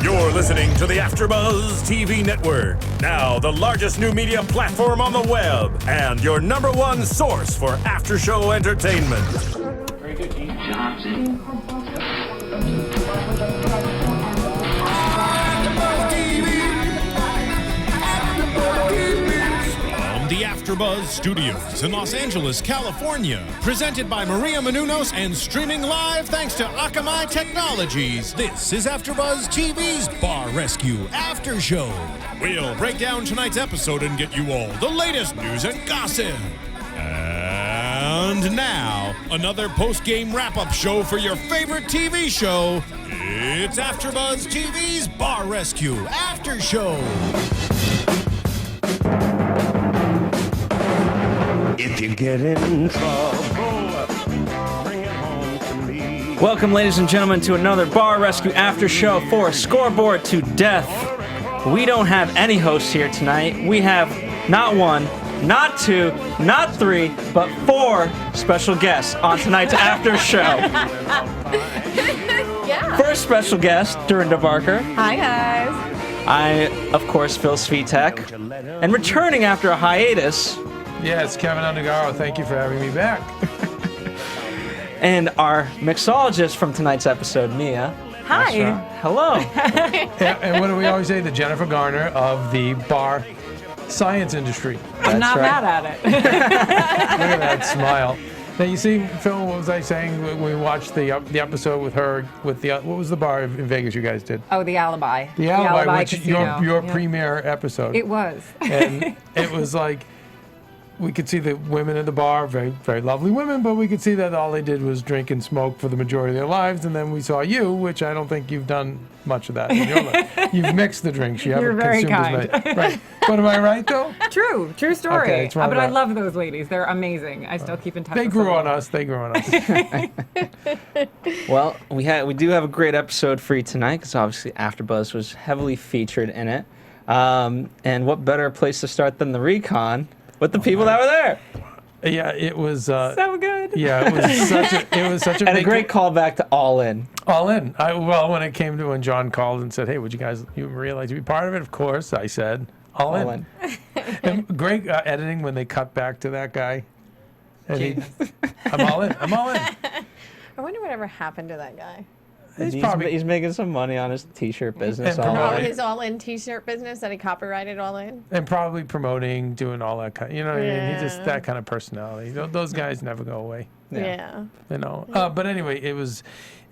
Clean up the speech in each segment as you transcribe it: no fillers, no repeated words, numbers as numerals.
You're listening to the AFTERBUZZ TV Network, now the largest new media platform on the web, and your #1 source for after-show entertainment. Very good, Dean. Johnson. From the AFTERBUZZ Studios in Los Angeles, California, presented by Maria Menounos and streaming live thanks to Akamai Technologies. This is AFTERBUZZ TV's Bar Rescue After Show. We'll break down tonight's episode and get you all the latest news and gossip. And now, another post-game wrap-up show for your favorite TV show. It's AFTERBUZZ TV's Bar Rescue After Show. If you get in trouble, bring it home to me. Welcome, ladies and gentlemen, to another Bar Rescue After Show for Scoreboard To Death. We don't have any hosts here tonight. We have not one, not two, not three, but 4 special guests on tonight's After Show. Yeah. First special guest, Dorinda Barker. Hi, guys. I, of course, Phil Svitek. And returning after a hiatus, Yeah, it's Keven Undergaro. Thank you for having me back. and our mixologist from tonight's episode, Mia. Hi. Hello. And what do we always say? The Jennifer Garner of the bar science industry. I'm not right. mad at it. Look at that smile. Now you see, Phil, what was I saying when we watched the episode with her, with the, what was the bar in Vegas you guys did? Oh, the alibi. The Alibi, which Casino. your Yeah. premiere episode. It was. And it was like, we could see the women at the bar, very, very lovely women, but we could see that all they did was drink and smoke for the majority of their lives. And then we saw you, which I don't think you've done much of that in your life. You've mixed the drinks. You You're haven't very consumed as many. Right. But am I right, though? True story. Okay, it's one But of I the- love those ladies. They're amazing. I still keep in touch They with grew some of on them. us. They grew on us. Well, we do have a great episode for you tonight because obviously AfterBuzz was heavily featured in it. And what better place to start than the Recon with the people that were there? Yeah, it was. So good. Yeah, it was such a And a big great callback to All In. all in. Well, when it came to when John called and said, "Hey, would you Maria like to be part of it?" Of course, I said, "All in." And great editing when they cut back to that guy. And I'm all in. I'm all in. I wonder whatever happened to that guy. He's making some money on his t-shirt business. And all promoting. Oh, right. his all-in T-shirt business that he copyrighted all in. And probably promoting, doing all that kind. You know what I mean? He's just Yeah. that kind of personality. Those guys never go away. Yeah. You know. But anyway, it was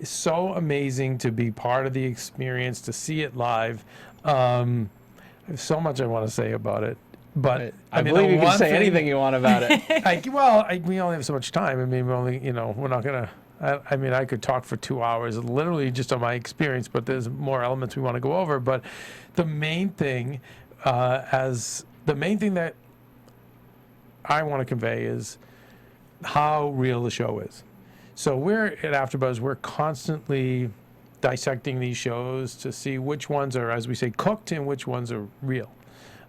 so amazing to be part of the experience, to see it live. There's so much I want to say about it. But I mean, believe the you can one say thing- anything you want about it. We only have so much time. I mean, we're not going to. I mean, I could talk for 2 hours, literally just on my experience, but there's more elements we want to go over. But the main thing, that I want to convey is how real the show is. So we're at AfterBuzz. We're constantly dissecting these shows to see which ones are, as we say, cooked and which ones are real.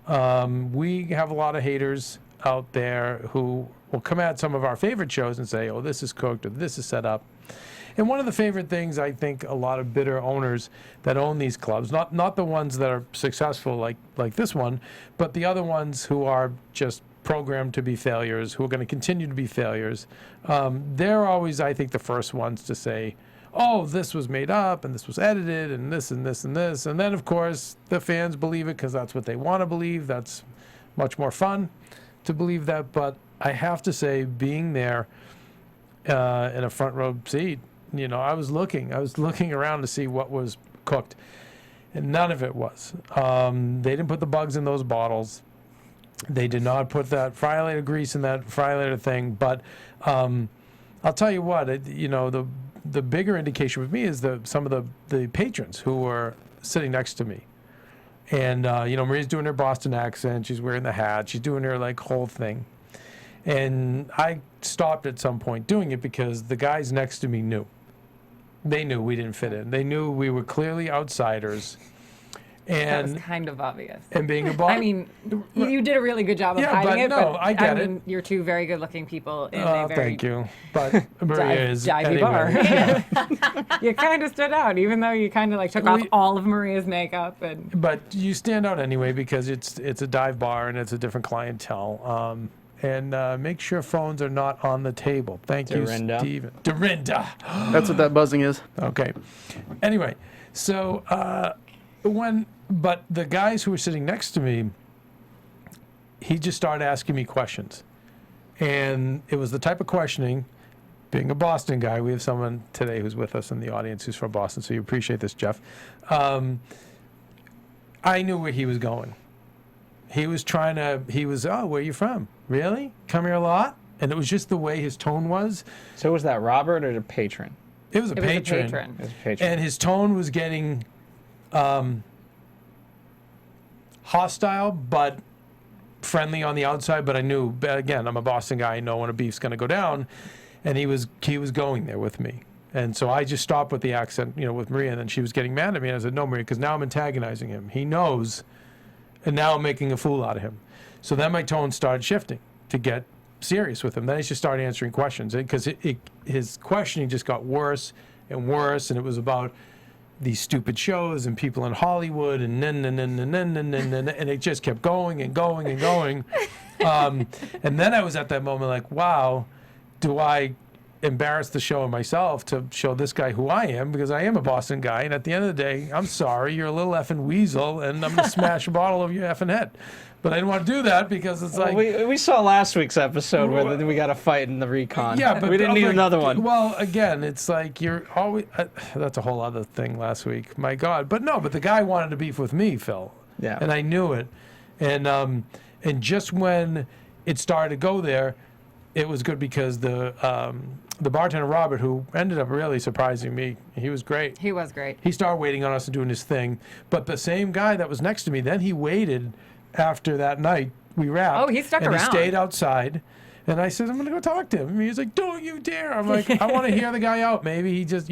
We have a lot of haters out there who will come at some of our favorite shows and say, "Oh, this is cooked," or "This is set up." And one of the favorite things, I think, a lot of bitter owners that own these clubs, not the ones that are successful like this one, but the other ones who are just programmed to be failures, who are going to continue to be failures, they're always, I think, the first ones to say, "Oh, this was made up, and this was edited, and this and this and this." And then, of course, the fans believe it because that's what they want to believe. That's much more fun to believe that. But I have to say, being there in a front row seat, I was looking around to see what was cooked, and none of it was. They didn't put the bugs in those bottles. They did not put that fry-later grease in that fry-later thing. But I'll tell you what, the bigger indication with me is some of the patrons who were sitting next to me. And, Maria's doing her Boston accent. She's wearing the hat. She's doing her, whole thing. And I stopped at some point doing it because the guys next to me knew. They knew we didn't fit in. They knew we were clearly outsiders. That was and kind of obvious. being a boss. I mean, you did a really good job of Yeah, hiding but it. no, but I get mean, you're two very good-looking people in Oh, a very thank you. But Maria is divey anyway. bar. You kind of stood out, even though you kind of like took off all of Maria's makeup and. But you stand out anyway because it's a dive bar and it's a different clientele. And make sure phones are not on the table. Thank Dorinda. you, Steven. Dorinda. That's what that buzzing is. Okay. Anyway, so but the guys who were sitting next to me, he just started asking me questions. And it was the type of questioning, being a Boston guy, we have someone today who's with us in the audience who's from Boston, so you appreciate this, Jeff. I knew where he was going. He was oh, where are you from? Really? Come here a lot? And it was just the way his tone was. So was that Robert or the patron? It was a patron. patron. It was a patron. And his tone was getting hostile, but friendly on the outside. But I knew, again, I'm a Boston guy. I know when a beef's going to go down. And he was going there with me. And so I just stopped with the accent, with Maria. And then she was getting mad at me. And I said, no, Maria, because now I'm antagonizing him. He knows. And now I'm making a fool out of him. So then my tone started shifting to get serious with him. Then I just started answering questions because his questioning just got worse and worse. And it was about these stupid shows and people in Hollywood and and it just kept going and going and going. And then I was at that moment like, wow, do I embarrass the show and myself to show this guy who I am, because I am a Boston guy, and at the end of the day, I'm sorry, you're a little effing weasel, and I'm gonna smash a bottle over your effing head. But I didn't want to do that because it's like we saw last week's episode where we got a fight in the Recon. yeah, but we didn't need another one. Well, again, it's like you're always that's a whole other thing last week. My God, but the guy wanted to beef with me, Phil. Yeah, and I knew it, and just when it started to go there, it was good because the bartender, Robert, who ended up really surprising me, he was great. He was great. He started waiting on us and doing his thing. But the same guy that was next to me, then he waited after that night. We wrapped. Oh, he stuck and around. He stayed outside. And I said, I'm going to go talk to him. And he's like, don't you dare. I'm like, I want to hear the guy out. Maybe he just,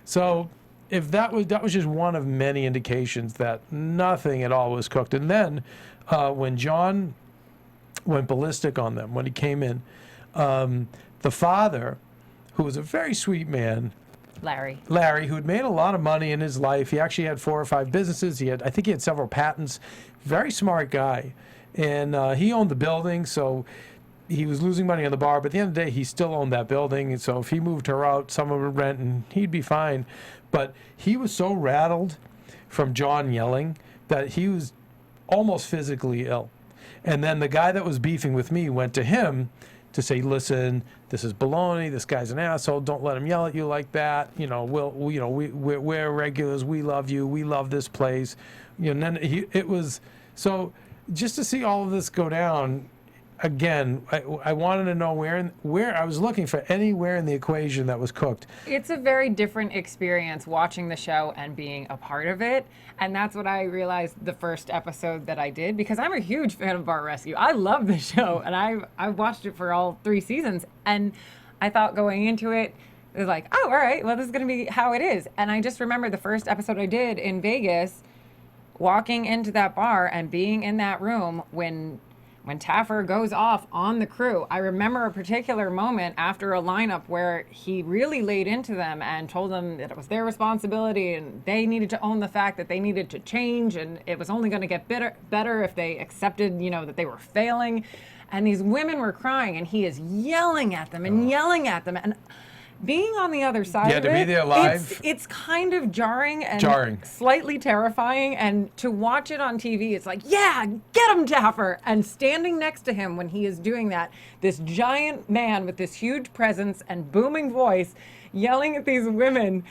So if that was just one of many indications that nothing at all was cooked. And then when John went ballistic on them, when he came in, the father, who was a very sweet man, Larry, who had made a lot of money in his life. He actually had 4 or 5 businesses. I think he had several patents. Very smart guy. And he owned the building, so he was losing money on the bar. But at the end of the day, he still owned that building. And so if he moved her out, someone would rent and he'd be fine. But he was so rattled from John yelling that he was almost physically ill. And then the guy that was beefing with me went to him to say, listen, this is baloney. This guy's an asshole. Don't let him yell at you like that. We're regulars. We love you. We love this place. And then it was so just to see all of this go down. Again, I wanted to know where I was looking for anywhere in the equation that was cooked. it's a very different experience watching the show and being a part of it. And that's what I realized the first episode that I did, because I'm a huge fan of Bar Rescue. I love the show, and I've watched it for all 3 seasons. And I thought going into it, it was like, oh, all right, well, this is going to be how it is. And I just remember the first episode I did in Vegas, walking into that bar and being in that room when Taffer goes off on the crew. I remember a particular moment after a lineup where he really laid into them and told them that it was their responsibility and they needed to own the fact that they needed to change, and it was only going to get better if they accepted, that they were failing. And these women were crying, and he is yelling at them and yelling at them. And being on the other side of to it, be there live. it's kind of jarring and slightly terrifying. And to watch it on TV, it's like, yeah, get him, Taffer. And standing next to him when he is doing that, this giant man with this huge presence and booming voice yelling at these women.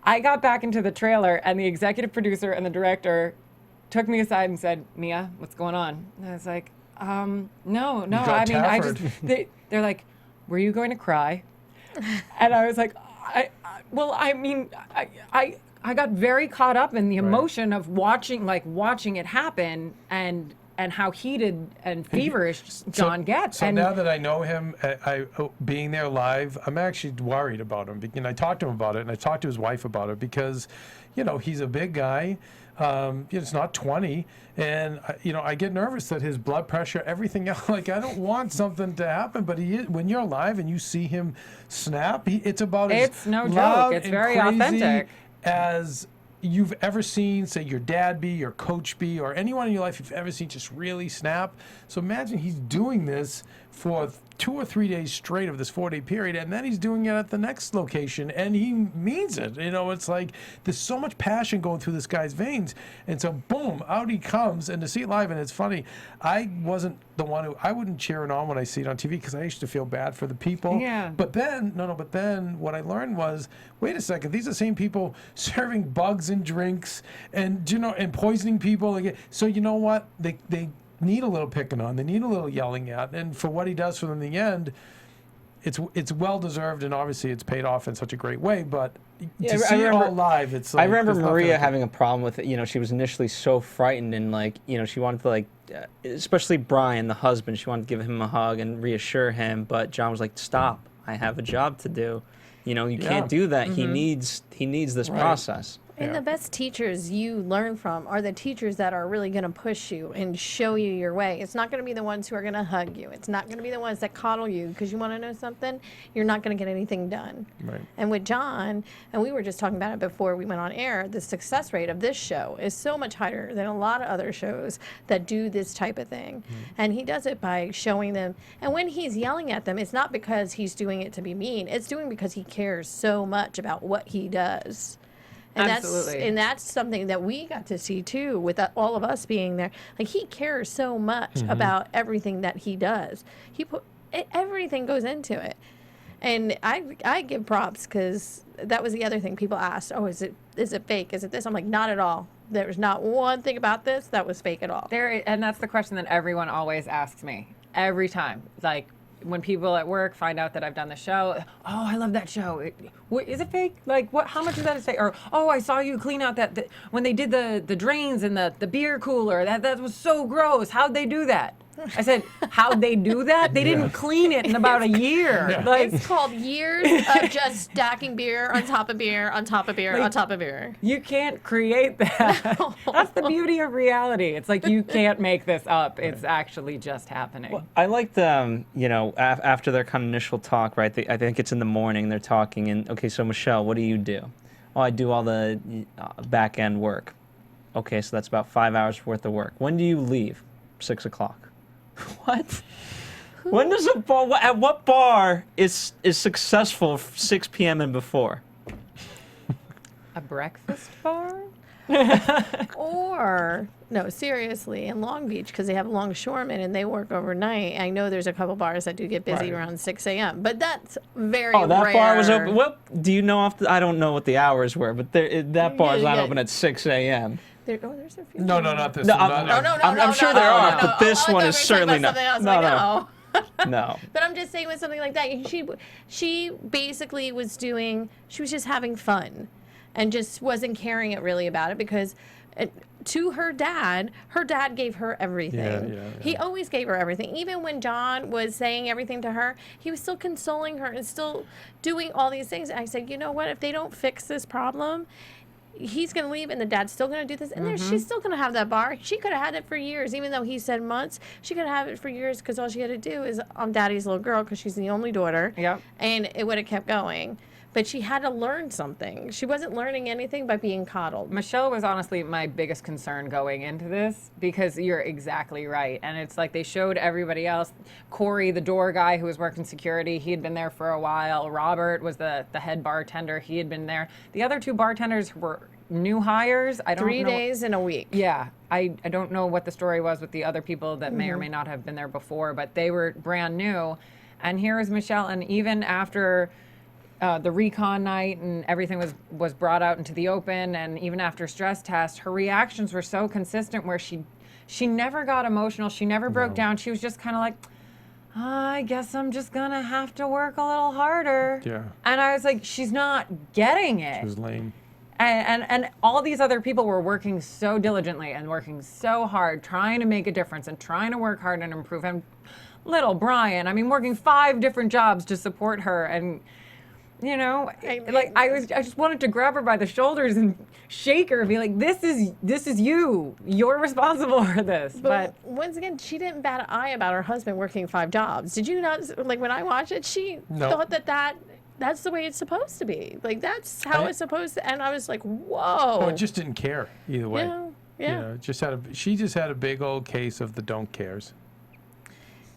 I got back into the trailer, and the executive producer and the director took me aside and said, Mia, what's going on? And I was like, no. I just, they're like, were you going to cry? And I was like, I got very caught up in the emotion of watching it happen, and and how heated and feverish John gets. So and now that I know him, being there live, I'm actually worried about him. And I talked to him about it, and I talked to his wife about it because, he's a big guy. It's not 20, and I get nervous that his blood pressure, everything else. Like, I don't want something to happen, but when you're live and you see him snap, it's about it's as no loud joke. It's and very crazy authentic as you've ever seen, say, your dad be, your coach be, or anyone in your life you've ever seen just really snap. So imagine he's doing this for 2 or 3 days straight of this 4-day period, and then he's doing it at the next location, and he means it. It's like there's so much passion going through this guy's veins, and so boom, out he comes. And to see it live, and it's funny, I wasn't the one I wouldn't cheer it on when I see it on TV because I used to feel bad for the people. Yeah. But then what I learned was, wait a second, these are the same people serving bugs and drinks, and and poisoning people. So you know what? They need a little picking on. They need a little yelling at. And for what he does for them in the end, it's well deserved, and obviously it's paid off in such a great way. But to see it all live, it's like, I remember Maria having a problem with it. She was initially so frightened, and she wanted to especially Brian, the husband, she wanted to give him a hug and reassure him. But John was like, "Stop! I have a job to do. You can't do that. He needs this process." And the best teachers you learn from are the teachers that are really going to push you and show you your way. It's not going to be the ones who are going to hug you. It's not going to be the ones that coddle you because you want to know something. You're not going to get anything done. Right. And with John, and we were just talking about it before we went on air, the success rate of this show is so much higher than a lot of other shows that do this type of thing. And he does it by showing them. And when he's yelling at them, it's not because he's doing it to be mean. It's doing because he cares so much about what he does. And Absolutely. That's something that we got to see too, with all of us being there. Like, he cares so much about everything that he does. Everything goes into it, and I give props because that was the other thing people asked. Oh, is it fake? Is it this? I'm like, not at all. There's not one thing about this that was fake at all. and that's the question that everyone always asks me every time. Like, when people at work find out that I've done the show, oh, I love that show. Is it fake? Like, what? How much is that fake? Or, oh, I saw you clean out that when they did the drains in the beer cooler. That was so gross. How'd they do that? I said, how'd they do that? They didn't clean it in about a year. Yeah. Like, It's called years of just stacking beer on top of beer on top of beer on top of beer. you can't create that. That's the beauty of reality. It's like, you can't make this up. It's actually just happening. I liked, after their kind of initial talk, right? I think it's in the morning. They're talking, and okay, so Michelle, what do you do? Oh, I do all the back end work. Okay, so that's about 5 hours worth of work. When do you leave? 6 o'clock. What? When does a bar? At what bar is successful 6 p.m. and before? A breakfast bar? Or, no, seriously, in Long Beach, because they have longshoremen and they work overnight. I know there's a couple bars that do get busy around 6 a.m., but that's very rare. Oh, that bar was open. Well, do you know I don't know what the hours were, but that bar is not open at 6 a.m. There's a few. No, not this No, one. I'm sure there are, but this one is certainly not. No. No. But I'm just saying with something like that, she basically was just having fun and just wasn't caring it really about it because to her dad gave her everything. Yeah. He always gave her everything. Even when John was saying everything to her, he was still consoling her and still doing all these things. And I said, you know what? If they don't fix this problem, he's going to leave and the dad's still going to do this. And then she's still going to have that bar. She could have had it for years, even though he said months. She could have it for years because all she had to do is, I'm daddy's little girl because she's the only daughter. Yep. And it would have kept going. But she had to learn something. She wasn't learning anything by being coddled. Michelle was honestly my biggest concern going into this because you're exactly right. And it's like they showed everybody else. Corey, the door guy who was working security, he had been there for a while. Robert was the head bartender. He had been there. The other two bartenders were new hires. I don't know. 3 days in a week. Yeah. I don't know what the story was with the other people that may or may not have been there before, but they were brand new. And here is Michelle. And even after the Recon night and everything was brought out into the open, and even after stress test, her reactions were so consistent where she never got emotional. She never broke down. She was just kind of like, I guess I'm just gonna have to work a little harder. Yeah. And I was like, she's not getting it. It was lame. And all these other people were working so diligently and working so hard, trying to make a difference and trying to work hard and improve. And little Brian, I mean, working 5 different jobs to support her. And, you know, I just wanted to grab her by the shoulders and shake her and be like, this is you. You're responsible for this. But once again, she didn't bat an eye about her husband working 5 jobs. Did you not, like, when I watched it, she thought that's the way it's supposed to be. Like, that's how it's supposed to. And I was like, whoa. Oh, it just didn't care either way. Yeah. You know, she just had a big old case of the don't cares.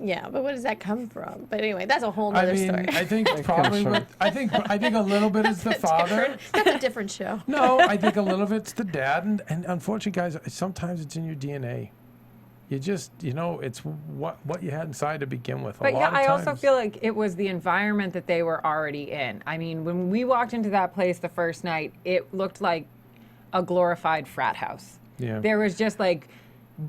Yeah, but where does that come from? But anyway, that's a whole nother story. I think probably I think a little bit is the father. That's a different show. No, I think a little of it's the dad, and unfortunately, guys, sometimes it's in your DNA. You just, you know, it's what you had inside to begin with. But yeah, I also feel like it was the environment that they were already in. I mean, when we walked into that place the first night, it looked like a glorified frat house. Yeah. There was just like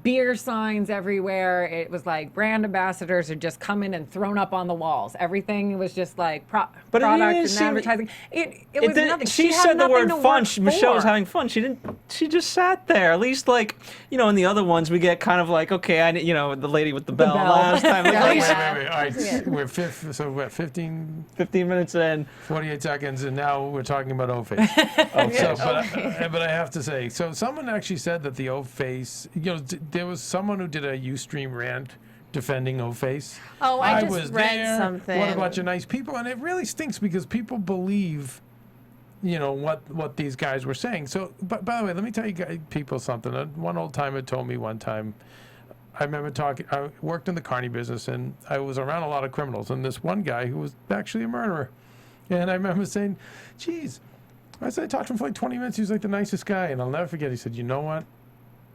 beer signs everywhere. It was like brand ambassadors are just coming and thrown up on the walls. Everything was just like product and advertising. It was nothing. She said the word fun. Michelle was having fun. She just sat there. At least, like, you know, in the other ones we get kind of like, okay, you know, the lady with the bell last time. Like, wait. All right, we're 15 minutes in, 48 seconds, and now we're talking about O-Face. But I have to say, so someone actually said that the O-Face, you know, there was someone who did a Ustream rant defending O-Face. Oh, I just was read there. something. What a bunch of nice people, and it really stinks because people believe, you know, what these guys were saying. So, but by the way, let me tell you guys, people something. One old timer told me one time. I remember I worked in the carny business, and I was around a lot of criminals, and this one guy who was actually a murderer, and I remember saying, "Geez," I talked to him for like 20 minutes. He was like the nicest guy, and I'll never forget. He said, "You know what?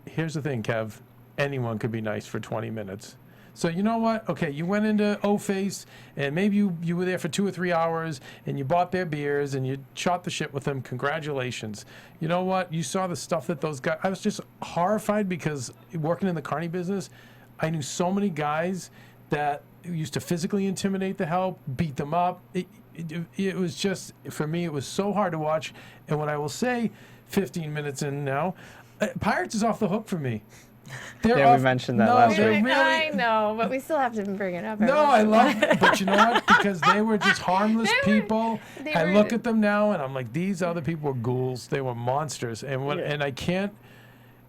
Here's the thing, Kev. Anyone could be nice for 20 minutes. So you know what? Okay, you went into O-Face, and maybe you were there for 2 or 3 hours, and you bought their beers, and you shot the shit with them. Congratulations. You know what? You saw the stuff that those guys... I was just horrified because working in the carny business, I knew so many guys that used to physically intimidate the help, beat them up. It was just, for me, it was so hard to watch. And what I will say, 15 minutes in now, Pirates is off the hook for me. We mentioned that last week. Really, I know, but we still have to bring it up. No, I love it. But you know what? Because they were just harmless people. I look at them now, and I'm like, these other people were ghouls. They were monsters. And and I can't...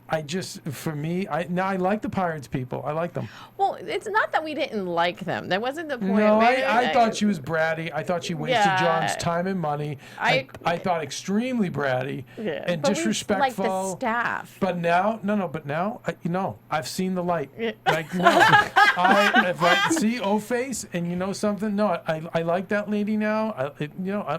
I just, for me, I like the Pirates people. I like them. Well, it's not that we didn't like them. That wasn't the point. No, I thought she was bratty. I thought she wasted John's time and money. I thought extreply bratty and but disrespectful. like the staff. But now, but now, I've seen the light. Like, no, if I see O-Face and you know something, no, I like that lady now.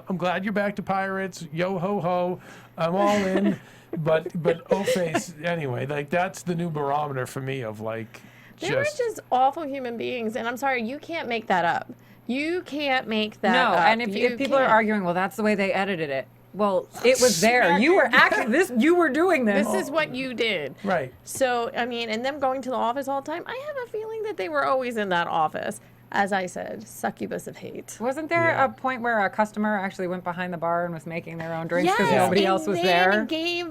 I'm glad you're back to Pirates. Yo ho ho, I'm all in. But O-Face, anyway, like that's the new barometer for me of like They were just awful human beings, and I'm sorry, you can't make that up. You can't make that up. No, and if people are arguing, well, that's the way they edited it. Well, it was there. You were acting this. You were doing this. This is what you did. Right. So, I mean, and them going to the office all the time, I have a feeling that they were always in that office. As I said, succubus of hate. Wasn't there a point where a customer actually went behind the bar and was making their own drinks because nobody else was there? And gave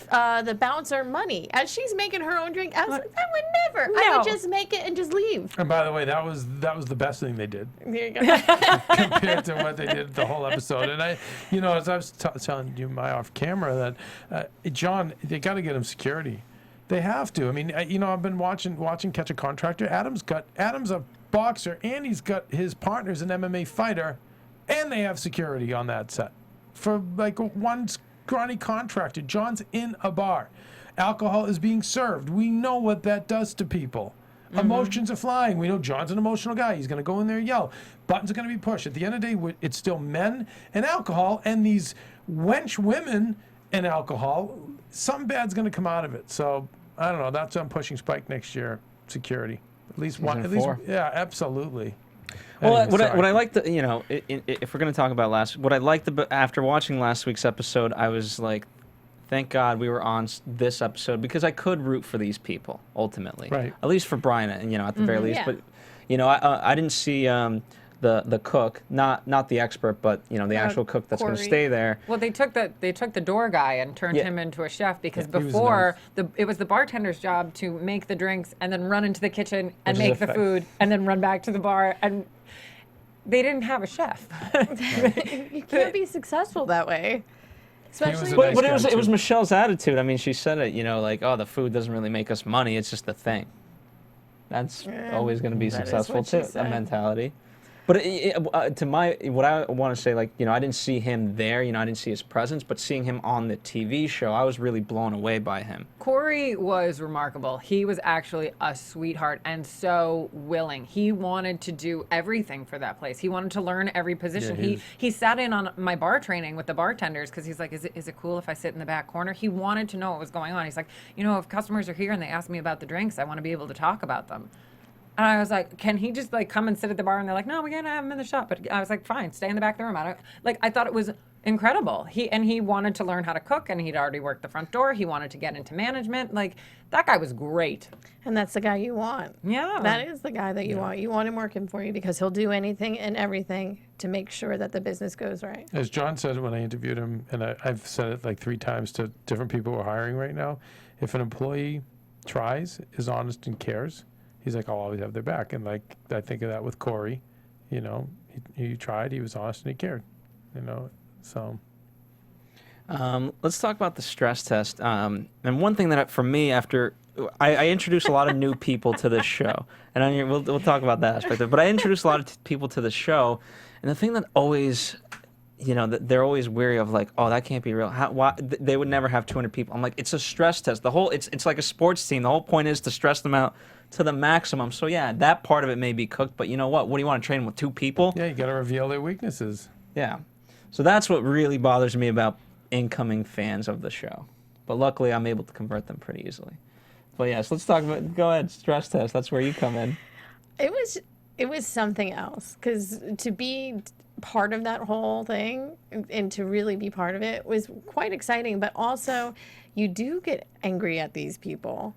the bouncer money as she's making her own drink. I was like, I would never. No. I would just make it and just leave. And by the way, that was the best thing they did There you go. compared to what they did the whole episode. And as I was telling you off camera that John, they got to get him security. They have to. I mean, I've been watching Catch a Contractor. Adam's a boxer, and he's got his partner's an MMA fighter, and they have security on that set for like one scrawny contractor. John's in a bar. Alcohol is being served. We know what that does to people. Emotions are flying. We know John's an emotional guy. He's going to go in there and yell. Buttons are going to be pushed. At the end of the day, it's still men and alcohol, and these wench women and alcohol. Something bad's going to come out of it. So I don't know. That's I'm pushing Spike next year. Security. At least one. At least, yeah, absolutely. Well, what I like if we're going to talk about what I liked after watching last week's episode, I was like, thank God we were on this episode because I could root for these people ultimately, right? At least for Brian, at the very least. Yeah. But I didn't see the cook, not the expert, but the actual cook that's going to Corey. stay there. Well, they took the door guy and turned Yeah. him into a chef because he was before it was the bartender's job to make the drinks and then run into the kitchen and Which is make the a fact. food and then run back to the bar, and they didn't have a chef. You can't be successful that way. Especially a when But nice it was guy, it was too. Michelle's attitude. I mean, she said it. Like, oh, the food doesn't really make us money. It's just the thing. That's always going to be that is successful what she too. That said. mentality. But what I want to say, like, I didn't see him there. I didn't see his presence, but seeing him on the TV show, I was really blown away by him. Corey was remarkable. He was actually a sweetheart and so willing. He wanted to do everything for that place. He wanted to learn every position. Yeah, he sat in on my bar training with the bartenders because he's like, is it cool if I sit in the back corner? He wanted to know what was going on. He's like, if customers are here and they ask me about the drinks, I want to be able to talk about them. And I was like, can he just like come and sit at the bar? And they're like, no, we gotta have him in the shop. But I was like, fine, stay in the back of the room. I thought it was incredible. He wanted to learn how to cook, and he'd already worked the front door. He wanted to get into management. Like, that guy was great. And that's the guy you want. Yeah. That is the guy that you want. You want him working for you because he'll do anything and everything to make sure that the business goes right. As John said when I interviewed him, and I've said it like 3 times to different people who are hiring right now, if an employee tries, is honest, and cares, he's like, I'll always have their back. And like, I think of that with Corey. He tried, he was honest, and he cared. So. Let's talk about the stress test. And one thing that, for me, after I introduced a lot of new people to this show, and we'll talk about that aspect of it, but I introduced a lot of people to the show, and the thing that always, that they're always weary of, like, oh, that can't be real. Why they would never have 200 people. I'm like, it's a stress test. It's like a sports team. The whole point is to stress them out to the maximum. So yeah, that part of it may be cooked, but you know what? What do you want to train with 2 people? Yeah, you got to reveal their weaknesses. Yeah. So that's what really bothers me about incoming fans of the show. But luckily, I'm able to convert them pretty easily. But yes, let's talk about. Go ahead, stress test. That's where you come in. It was something else, because to be part of that whole thing and to really be part of it was quite exciting. But also, you do get angry at these people.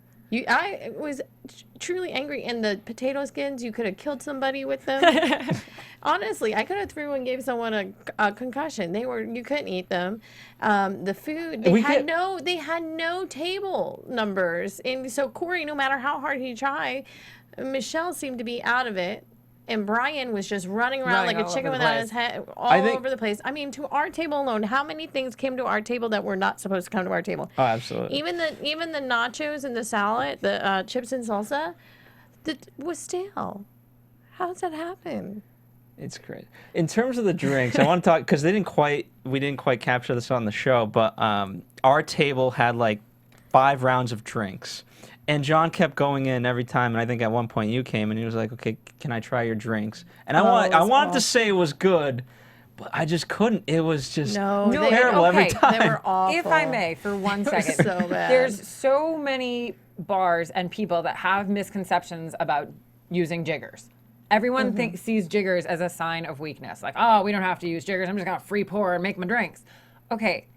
I was truly angry. And the potato skins, you could have killed somebody with them. Honestly, I could have threw and gave someone a concussion. You couldn't eat them. The food, they had no table numbers, and so Corey, no matter how hard he tried, Michelle seemed to be out of it. And Brian was just running around like a chicken without his head, over the place. I mean, to our table alone, how many things came to our table that were not supposed to come to our table? Oh, absolutely. Even the nachos and the salad, the chips and salsa, that was stale. How does that happen? It's great. In terms of the drinks, I want to talk, because we didn't quite capture this on the show, but our table had like 5 rounds of drinks. And John kept going in every time, and I think at one point you came, and he was like, "Okay, can I try your drinks?" And I wanted to say it was good, but I just couldn't. It was just terrible every time. They were awful. If I may, for one second, so bad. there's so many bars and people that have misconceptions about using jiggers. Everyone sees jiggers as a sign of weakness. Like, oh, we don't have to use jiggers. I'm just going to free pour and make my drinks. Okay,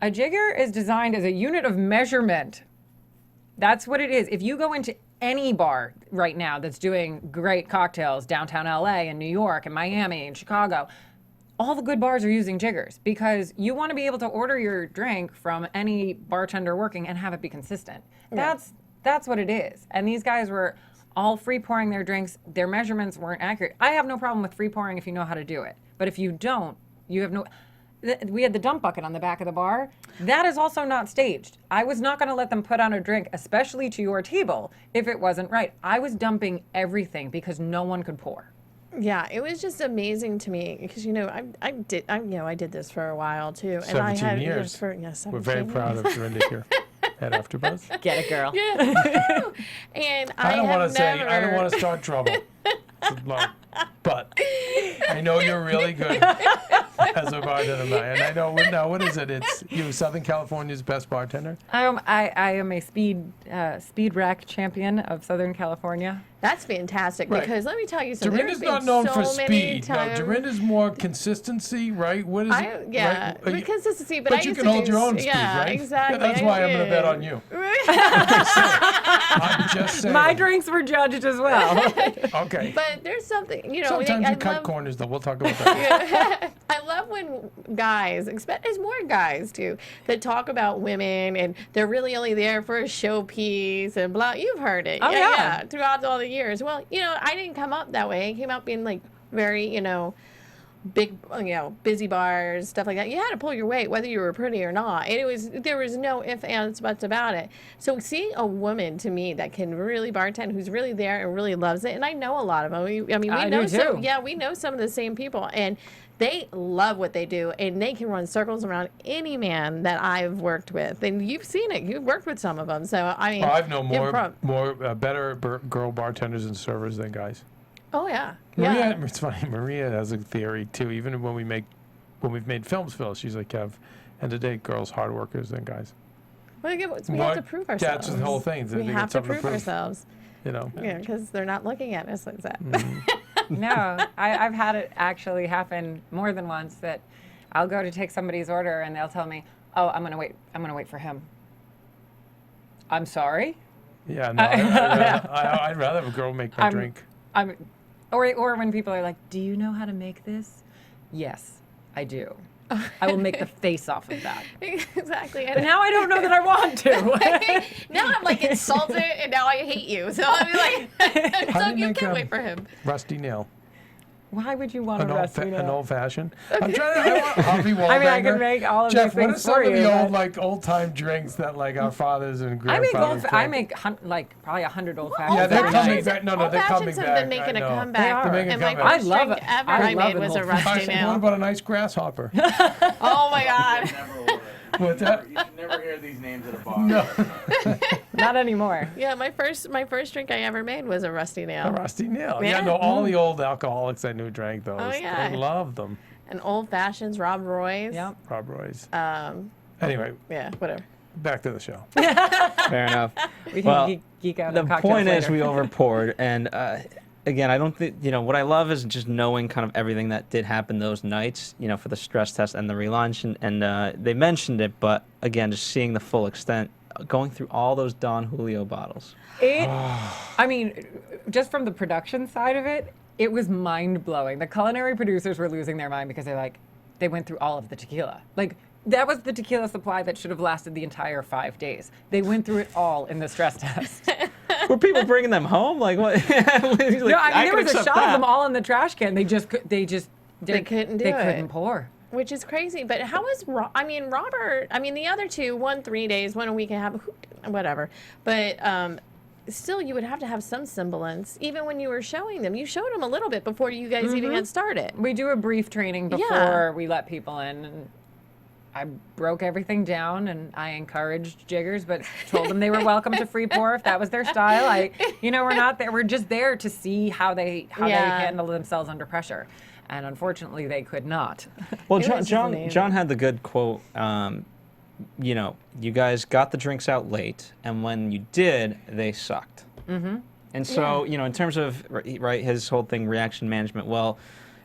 a jigger is designed as a unit of measurement. That's what it is. If you go into any bar right now that's doing great cocktails, downtown LA and New York and Miami and Chicago, all the good bars are using jiggers because you want to be able to order your drink from any bartender working and have it be consistent. Yeah. That's what it is. And these guys were all free pouring their drinks. Their measurements weren't accurate. I have no problem with free pouring if you know how to do it. But if you don't, you have no... We had the dump bucket on the back of the bar. That is also not staged. I was not going to let them put on a drink, especially to your table, if it wasn't right. I was dumping everything because no one could pour. Yeah, it was just amazing to me because I did this for a while too, and 17 years. 17 We're very proud of Dorinda here at AFTERBUZZ. Get it, girl. Yeah. And I don't want to start trouble, but I know you're really good. as a bartender. And I know now. What is it? It's you, Southern California's best bartender. I am a speed rack champion of Southern California. That's fantastic Right. because let me tell you something. Dorinda's There's not been known so for many speed. No, times- Dorinda's more consistency, right? What is it? Yeah, Right? the consistency, but But I you used can to hold do your own s- speed, yeah, right? Exactly. Yeah, that's why I'm going to bet on you. I'm just saying. My drinks were judged as well. Okay. But there's something, Sometimes I you cut love- corners, though. We'll talk about that. I love when guys, there's more guys too, that talk about women and they're really only there for a showpiece and blah. You've heard it. Oh, yeah. Throughout all the years. Well, I didn't come up that way. I came up being like very, big, busy bars, stuff like that. You had to pull your weight whether you were pretty or not. And there was no ifs, ands, buts about it. So seeing a woman to me that can really bartend, who's really there and really loves it, and I know a lot of them. We I know do some. too. Yeah, we know some of the same people, and they love what they do, and they can run circles around any man that I've worked with. And you've seen it. You've worked with some of them. So I mean, Well, I've known more better girl bartenders and servers than guys. Oh yeah. Maria, Yeah. it's funny. Maria has a theory too. Even when we've made films, Phil, she's like, Kev, end of the day, girls hard workers than guys. Well, we have to prove ourselves. That's the whole thing. We They have got to something prove ourselves. Yeah, Because they're not looking at us like that. No, I've had it actually happen more than once that I'll go to take somebody's order and they'll tell me, "Oh, I'm gonna wait for him." I'm sorry. Yeah, no, I'd rather have a girl make my drink. Or when people are like, "Do you know how to make this?" Yes, I do. I will make the face off of that. Exactly. But now I don't know that I want to. Now I'm like insulted, and now I hate you. So I'm like, How so do you you make can a wait for him. rusty nail? Why would you want to rest me An now? old fashioned. I'm trying to. Harvey Wallbanger. I mean, I can make all of Jeff, these what are things some for of you. the but old time drinks that like our fathers and I make grandfathers? probably 100 old Yeah, fashions. they're Old coming fashions- back. No, old they're coming fashions have back. been making I a know. comeback. They are. They're making a And my comeback. first I love drink it. ever I I love made an was a old rusty What nail. about a nice grasshopper? Oh my god. Never order. What's that? You should never hear these names at a bar. No, Not anymore. Yeah, my first drink I ever made was a rusty a nail. rusty nail. Yeah. Yeah, no, all the old alcoholics I knew drank those. Oh, yeah. They loved them. And old fashions, Rob Roy's. Yep. Rob Roy's. Um, Anyway, yeah, whatever. back to the show. Fair enough. We can Well, geek out The on cocktails point is, later. we overpoured, and again, I don't think what I love is just knowing kind of everything that did happen those nights. For the stress test and the relaunch, and they mentioned it, but again, just seeing the full extent, going through all those Don Julio bottles. I mean, just from the production side of it, it was mind blowing. The culinary producers were losing their mind because they went through all of the tequila. Like, that was the tequila supply that should have lasted the entire 5 days. They went through it all in the stress test. Were people bringing them home? Like what? No, I mean, there was a shot of them all. all in the trash can. They couldn't do They it. couldn't pour. Which is crazy. But how was Robert? I mean, the other two, one 3 days, one a week and a half, whatever. But still, you would have to have some semblance. Even when you were showing them, you showed them a little bit before you guys even got started. We do a brief training before Yeah. we let people in. And I broke everything down and I encouraged jiggers, but told them they were welcome to free pour if that was their style. We're not there. We're just there to see how they handle themselves under pressure. And unfortunately, they could not. Well, It was just John amazing. had the good quote. You guys got the drinks out late, and when you did, they sucked. Mm-hmm. And so, in terms of his whole thing, reaction management. Well,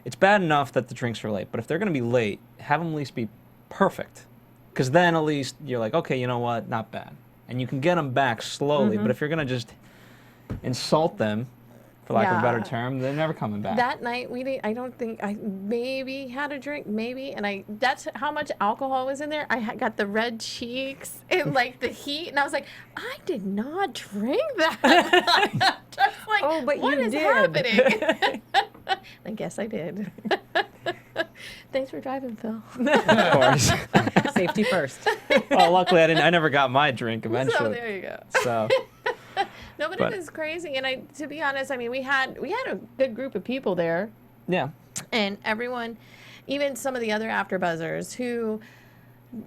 it's bad enough that the drinks are late, but if they're going to be late, have them at least be perfect, because then at least you're like, okay, you know what, not bad, and you can get them back slowly. But if you're going to just insult them, for lack of a better Yeah. term, they're never coming back. That night, I don't think I maybe had a drink, and that's how much alcohol was in there. I got the red cheeks and like the heat, and I was like, I did not drink that. Just like, Oh, but what you is did. happening? I guess I did. Thanks for driving, Phil. Of course. Safety first. Well, luckily I never got my drink eventually. So there you go. So No, but But- it was crazy, and to be honest, I mean, we had a good group of people there. yeah. And everyone, even some of the other AfterBuzzers who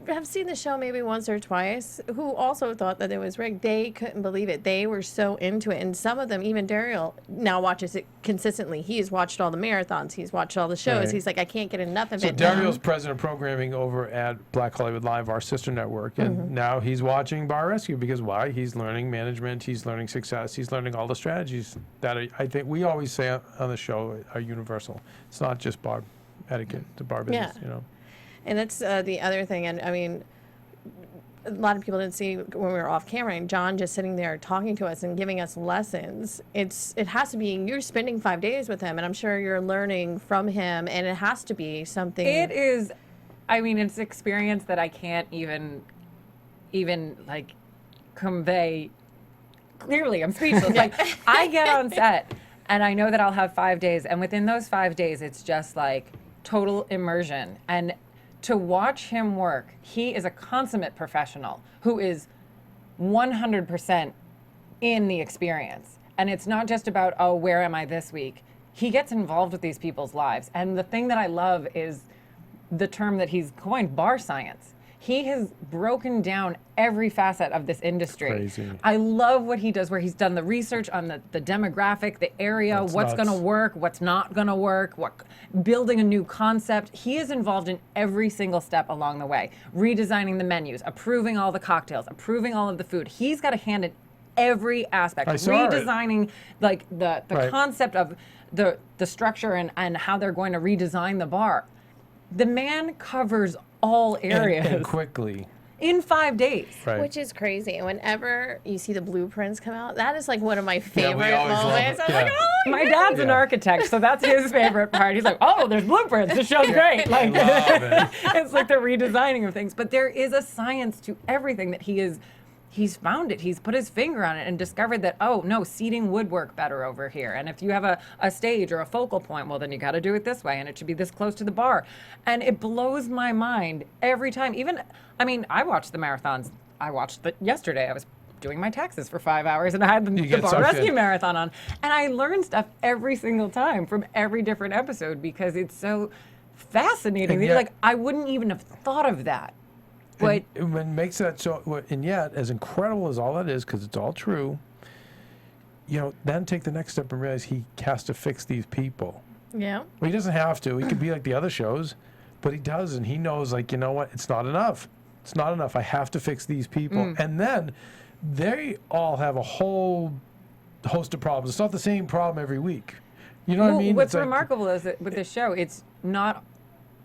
have seen the show maybe once or twice who also thought that it was rigged. They couldn't believe it. They were so into it. And some of them, even Daryl, now watches it consistently. He's watched all the marathons. He's watched all the shows. Right. He's like, I can't get enough of So it now. Daryl's president of programming over at Black Hollywood Live, our sister network, and now he's watching Bar Rescue because why? He's learning management, he's learning success, he's learning all the strategies that I think we always say on the show are universal. It's not just bar etiquette, the bar business, Yeah. you know. And that's the other thing. And I mean, a lot of people didn't see when we were off camera and John just sitting there talking to us and giving us lessons. It has to be, you're spending 5 days with him and I'm sure you're learning from him and it has to be something. It is, I mean, it's experience that I can't even like convey clearly. I'm speechless. Like I get on set and I know that I'll have 5 days and within those 5 days, it's just like total immersion. And to watch him work, he is a consummate professional who is 100% in the experience. And it's not just about, oh, where am I this week? He gets involved with these people's lives. And the thing that I love is the term that he's coined, bar science. He has broken down every facet of this industry. Crazy. I love what he does, where he's done the research on the demographic, the area, That's what's going to nuts. work, what's not going to work, building a new concept. He is involved in every single step along the way, redesigning the menus, approving all the cocktails, approving all of the food. He's got a hand in every aspect, I saw it. redesigning like the Right. concept of the structure and how they're going to redesign the bar. The man covers all areas And quickly. in 5 days. Right. Which is crazy. And whenever you see the blueprints come out, that is like one of my we favorite always love moments. it. I'm like, Yeah. oh, My dad's an Yeah. architect, so that's his favorite part. He's like, oh, there's blueprints. This show's great. Like, Love it. it's like the redesigning of things. But there is a science to everything that he's found it. He's put his finger on it and discovered that, oh, no, seating would work better over here. And if you have a stage or a focal point, well, then you got to do it this way. And it should be this close to the bar. And it blows my mind every time. Even, I mean, I watched the marathons. I watched yesterday. I was doing my taxes for 5 hours and I had the get Bar sucked Rescue in. marathon on. And I learned stuff every single time from every different episode because it's so fascinating. And You're yet- like, I wouldn't even have thought of that. But And what makes that so, and yet, as incredible as all that is, because it's all true, you know, then take the next step and realize he has to fix these people. yeah. Well, he doesn't have to. He could be like the other shows, but he does, and he knows, like, you know what? It's not enough. It's not enough. I have to fix these people. And then they all have a whole host of problems. It's not the same problem every week. You know what I mean? What's It's like- remarkable is that with this show, it's not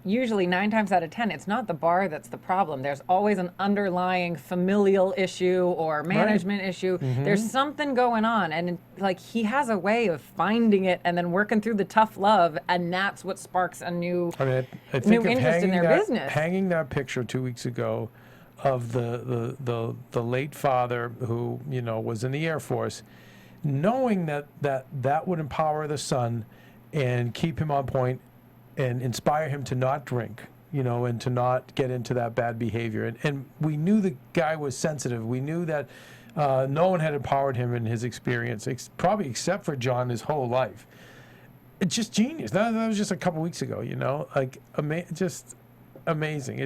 usually 9 times out of 10, it's not the bar that's the problem. There's always an underlying familial issue or management issue. There's something going on, and like he has a way of finding it and then working through the tough love, and that's what sparks a new. I mean, I new think of interest in hanging their business. hanging that picture 2 weeks ago of the late father who, you know, was in the Air Force, knowing that would empower the son and keep him on point and inspire him to not drink, you know, and to not get into that bad behavior. And we knew the guy was sensitive. We knew that no one had empowered him in his experience, probably except for John his whole life. It's just genius. That was just a couple weeks ago, you know, like just amazing.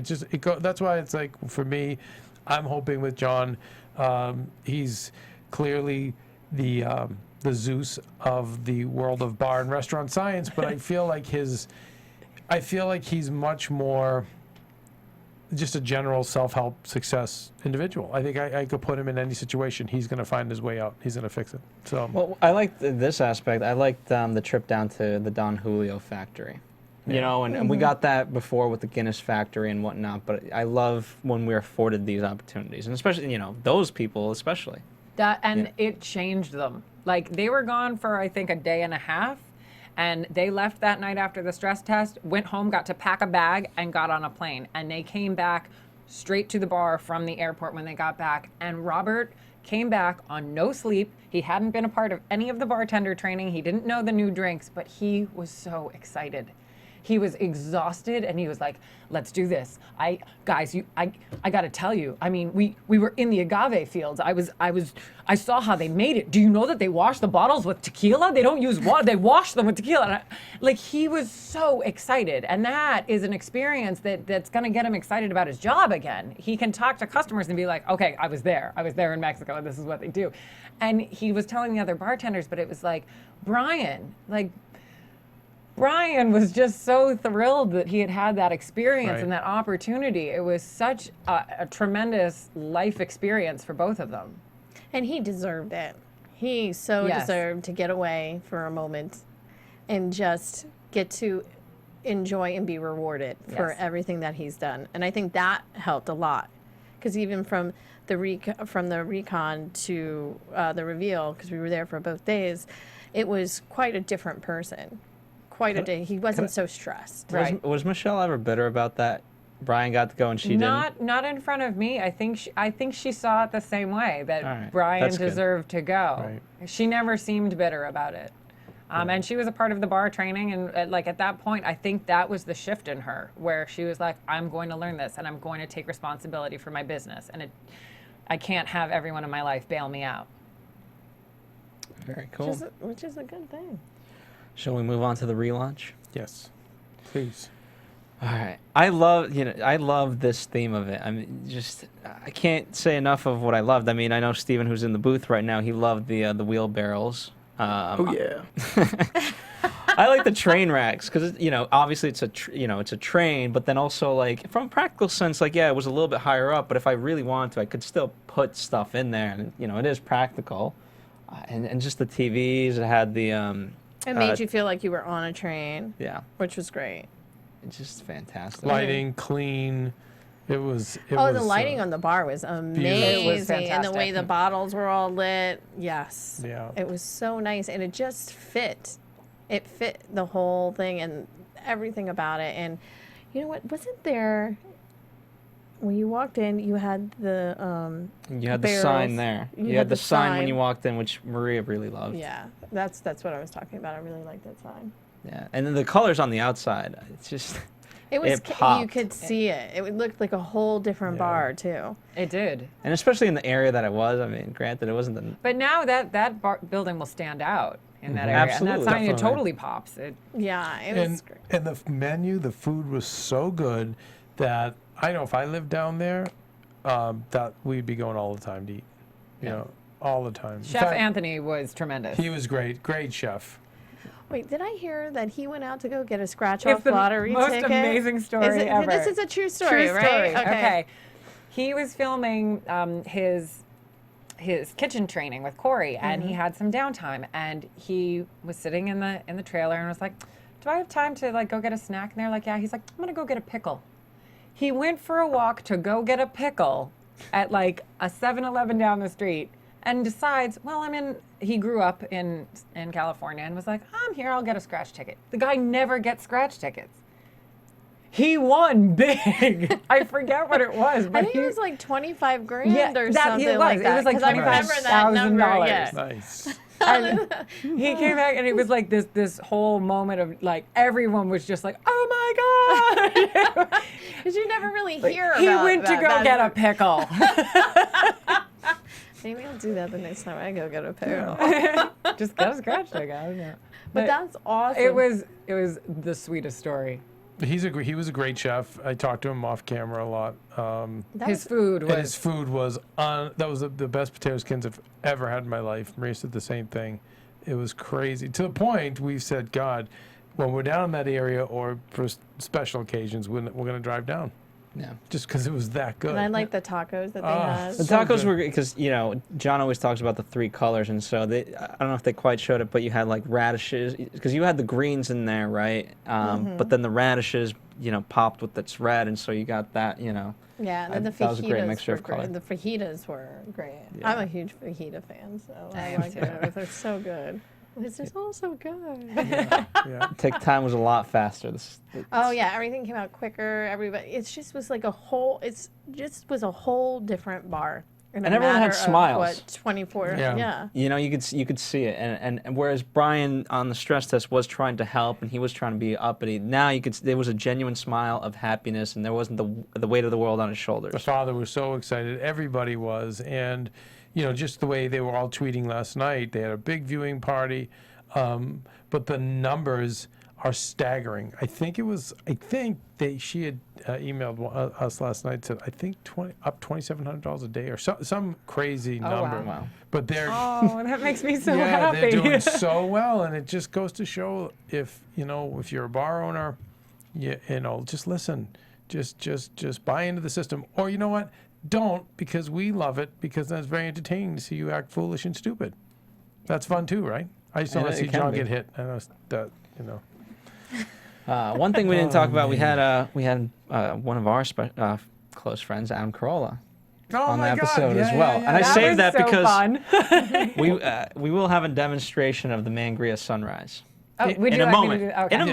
That's why it's like, for me, I'm hoping with John, he's clearly the Zeus of the world of bar and restaurant science, but I feel like he's much more just a general self-help success individual. I think I could put him in any situation. He's going to find his way out. He's going to fix it. So Well, I liked this aspect. I liked the trip down to the Don Julio factory. You know, and we got that before with the Guinness factory and whatnot, but I love when we're afforded these opportunities, and especially, you know, those people especially. It changed them. Like they were gone for I think a day and a half, and they left that night after the stress test, went home, got to pack a bag, and got on a plane. And they came back straight to the bar from the airport when they got back. And Robert came back on no sleep. He hadn't been a part of any of the bartender training. He didn't know the new drinks, but he was so excited. He was exhausted, and he was like, "Let's do this. I got to tell you. I mean, we were in the agave fields. I saw how they made it. Do you know that they wash the bottles with tequila? They don't use water. They wash them with tequila." And he was so excited, and that is an experience that's going to get him excited about his job again. He can talk to customers and be like, "Okay, I was there in Mexico, and this is what they do." And he was telling the other bartenders, but it was like, Brian was just so thrilled that he had had that experience and that opportunity. It was such a tremendous life experience for both of them. And he deserved it. He deserved to get away for a moment and just get to enjoy and be rewarded for everything that he's done. And I think that helped a lot. Because even from the recon to the reveal, because we were there for both days, it was quite a different person. Quite a day. He wasn't so stressed. Was Michelle ever bitter about that? Brian got to go and she didn't? Not in front of me. I think she saw it the same way, that Brian deserved to go. Right. She never seemed bitter about it. And she was a part of the bar training, and at that point, I think that was the shift in her, where she was like, I'm going to learn this, and I'm going to take responsibility for my business, and I can't have everyone in my life bail me out. Very cool. Which is a good thing. Shall we move on to the relaunch? Yes, please. All right. I love this theme of it. I mean, I can't say enough of what I loved. I mean, I know Steven, who's in the booth right now, he loved the wheelbarrows. Oh yeah. I like the train racks because obviously it's a train, but then also from a practical sense, it was a little bit higher up. But if I really wanted to, I could still put stuff in there, and it is practical. And just the TVs, it had the. It made you feel like you were on a train. Yeah. Which was great. It's just fantastic. Lighting, clean. It was the lighting on the bar was amazing. It was fantastic. And the way the bottles were all lit. Yes. Yeah. It was so nice. And it just fit. It fit the whole thing and everything about it. And you know what? Wasn't there... When you walked in, you had the You had barrels. the sign there. You had the sign when you walked in, which Maria really loved. Yeah, that's what I was talking about. I really like that sign. Yeah, and then the colors on the outside, it's just... It popped. you could see it. It looked like a whole different bar, too. It did. And especially in the area that it was. I mean, granted, it wasn't the... But now that building will stand out in that area. Absolutely. And that sign, it Definitely. totally pops. Yeah, it was great. And the menu, the food was so good that... I know if I lived down there, that we'd be going all the time to eat. You know, all the time. Chef Anthony was tremendous. He was great. Great chef. Wait, did I hear that he went out to go get a scratch-off lottery most ticket? amazing story ever. This is a true story, True right? story. Okay. He was filming his kitchen training with Corey, and he had some downtime, and he was sitting in the trailer and was like, "Do I have time to go get a snack?" And they're like, "Yeah." He's like, "I'm gonna go get a pickle." He went for a walk to go get a pickle at a 7-Eleven down the street and decides, he grew up in California and was like, "I'm here, I'll get a scratch ticket." The guy never gets scratch tickets. He won big. I forget what it was, but I think it was like 25 grand or something like that. It was like 25,000 $25,000. Yeah. Nice. And he came back, and it was like this whole moment of everyone was just like, "Oh my god!" Because you never really hear about He went to go get a pickle. Maybe I'll do that the next time I go get a pickle. Just get a scratch ticket. I don't know. But that's awesome. It was the sweetest story. He was a great chef. I talked to him off camera a lot. His food was. His food was that was the best potato skins I've ever had in my life. Maria said the same thing. It was crazy to the point we said, God, when we're down in that area or for special occasions, we're going to drive down. Yeah. Just because it was that good. And I like the tacos that they had. The tacos were because John always talks about the 3 colors, and so I don't know if they quite showed it, but you had radishes because you had the greens in there, right? But then the radishes, popped with its red, and so you got that, Yeah, and then the that was a great mixture fajitas of color. The fajitas were great. Yeah. I'm a huge fajita fan, so I like it. They're so good. It's just all so good. Yeah. Take time was a lot faster. Oh yeah, everything came out quicker. Everybody, it just was like a whole. It's just was a whole different bar. in And a everyone had matter of, smiles. what, 24? Yeah. Yeah. You know, you could see it, and whereas Brian on the stress test was trying to help and he was trying to be uppity, now there was a genuine smile of happiness, and there wasn't the weight of the world on his shoulders. The father was so excited. Everybody was. And, you know, just the way they were all tweeting last night, they had a big viewing party. But the numbers are staggering. I think she had emailed us last night, said, I think up $2,700 a day or some crazy number. wow. But they're, Oh, that makes me so yeah, happy. they're doing so well. And it just goes to show if you're a bar owner, you know, just listen. Just buy into the system. Or you know what? Don't, because we love it, because that's very entertaining to see you act foolish and stupid. That's fun too, right? I just don't want to see John get hit. I know that, you know. One thing we didn't talk about, we had one of our close friends, Adam Corolla, on the episode as well. And I saved that was so because we will have a demonstration of the Mangria sunrise. Oh, would in you a like me moment. to do that? Okay. In a